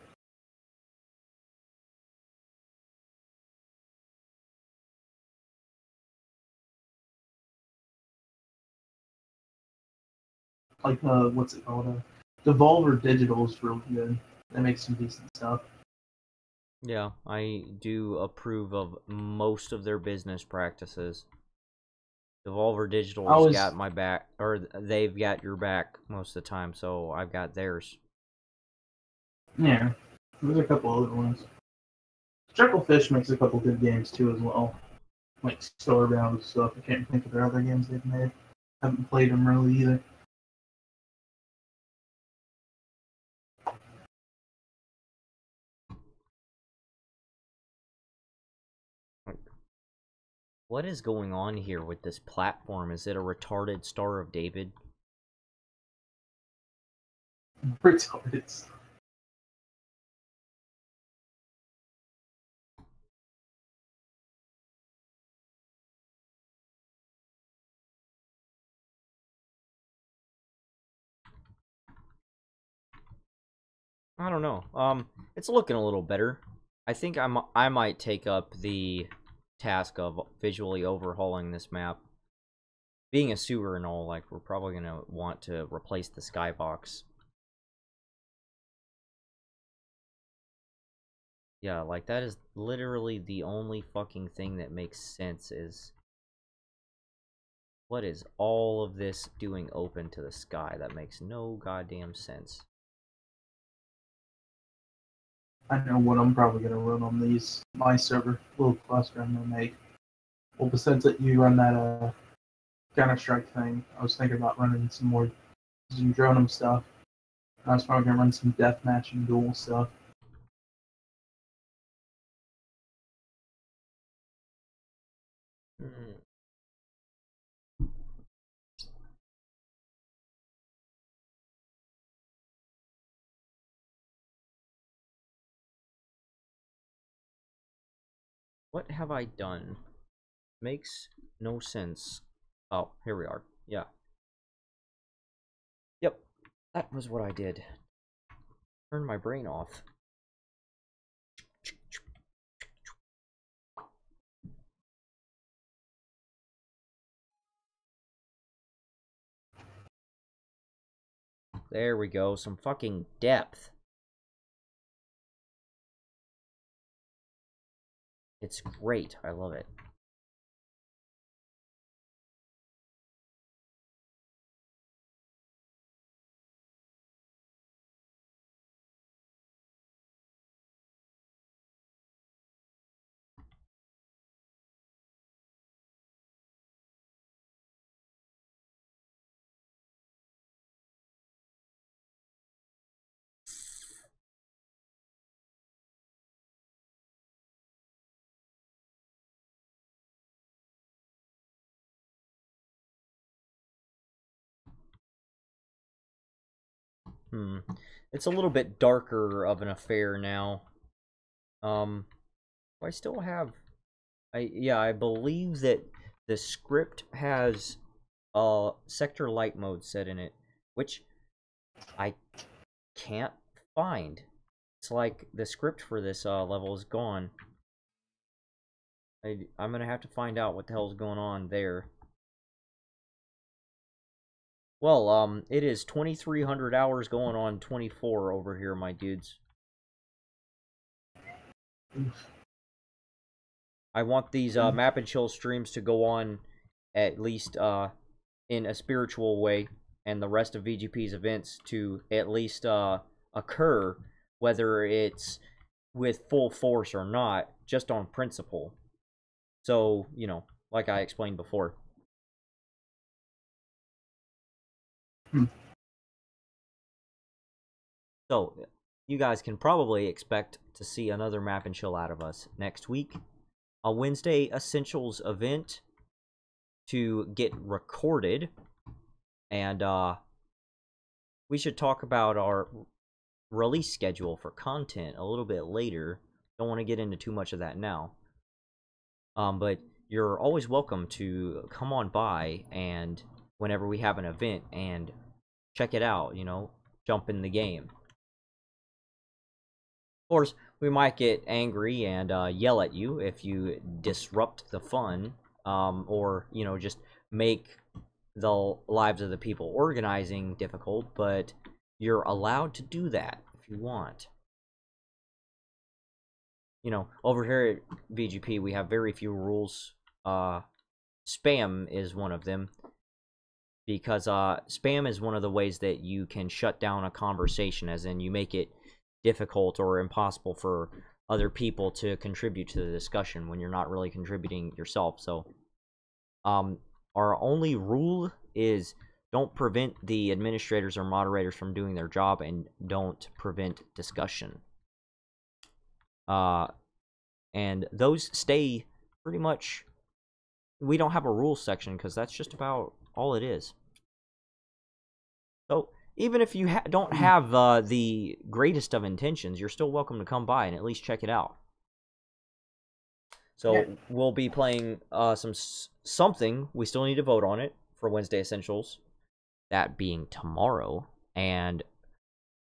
Like what's it called? Devolver Digital is real good. They make some decent stuff. Yeah, I do approve of most of their business practices. Devolver Digital's got my back, or they've got your back most of the time, so I've got theirs. Yeah, there's a couple other ones. Chucklefish makes a couple good games too as well. Like Starbound stuff. I can't think of their other games they've made. Haven't played them really either. What is going on here with this platform? Is it a retarded Star of David? Retarded. I don't know. It's looking a little better. I think I might take up the task of visually overhauling this map. Being a sewer and all, like, we're probably gonna want to replace the skybox. Yeah, like, that is literally the only fucking thing that makes sense is... What is all of this doing open to the sky? That makes no goddamn sense. I know what I'm probably gonna run on these my server little cluster I'm gonna make. Well, besides that, you run that Counter-Strike thing. I was thinking about running some more Zundronum stuff. I was probably gonna run some deathmatch and duel stuff. What have I done? Makes no sense. Oh, here we are. Yeah. Yep. That was what I did. Turn my brain off. There we go. Some fucking depth. It's great. I love it. It's a little bit darker of an affair now. I still have... I believe that the script has sector light mode set in it, which I can't find. It's like the script for this level is gone. I'm gonna have to find out what the hell's going on there. Well, it is 2,300 hours going on 24 over here, my dudes. I want these map and chill streams to go on at least in a spiritual way, and the rest of VGP's events to at least occur, whether it's with full force or not, just on principle. So, you know, like I explained before. So, you guys can probably expect to see another map and chill out of us next week. A Wednesday Essentials event to get recorded. And we should talk about our release schedule for content a little bit later. Don't want to get into too much of that now. But you're always welcome to come on by and whenever we have an event and check it out, you know, jump in the game. Of course, we might get angry and yell at you if you disrupt the fun, or, you know, just make the lives of the people organizing difficult, but you're allowed to do that if you want. You know, over here at VGP, we have very few rules. Spam is one of them, because spam is one of the ways that you can shut down a conversation, as in you make it difficult or impossible for other people to contribute to the discussion when you're not really contributing yourself. So, our only rule is don't prevent the administrators or moderators from doing their job, and don't prevent discussion. And those stay pretty much. We don't have a rules section because that's just about all it is. So even if you don't have the greatest of intentions, you're still welcome to come by and at least check it out. So yeah, we'll be playing something. We still need to vote on it for Wednesday Essentials. That being tomorrow. And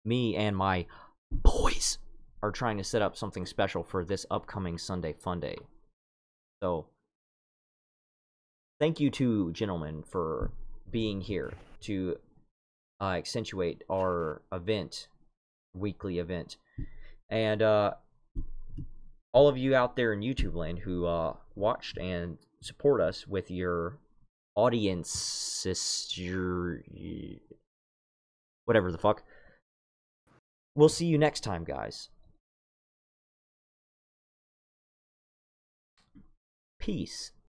me and my boys are trying to set up something special for this upcoming Sunday Funday. So thank you to gentlemen for being here to accentuate our event, weekly event. And all of you out there in YouTube land who watched and support us with your audience, your whatever the fuck. We'll see you next time, guys. Peace.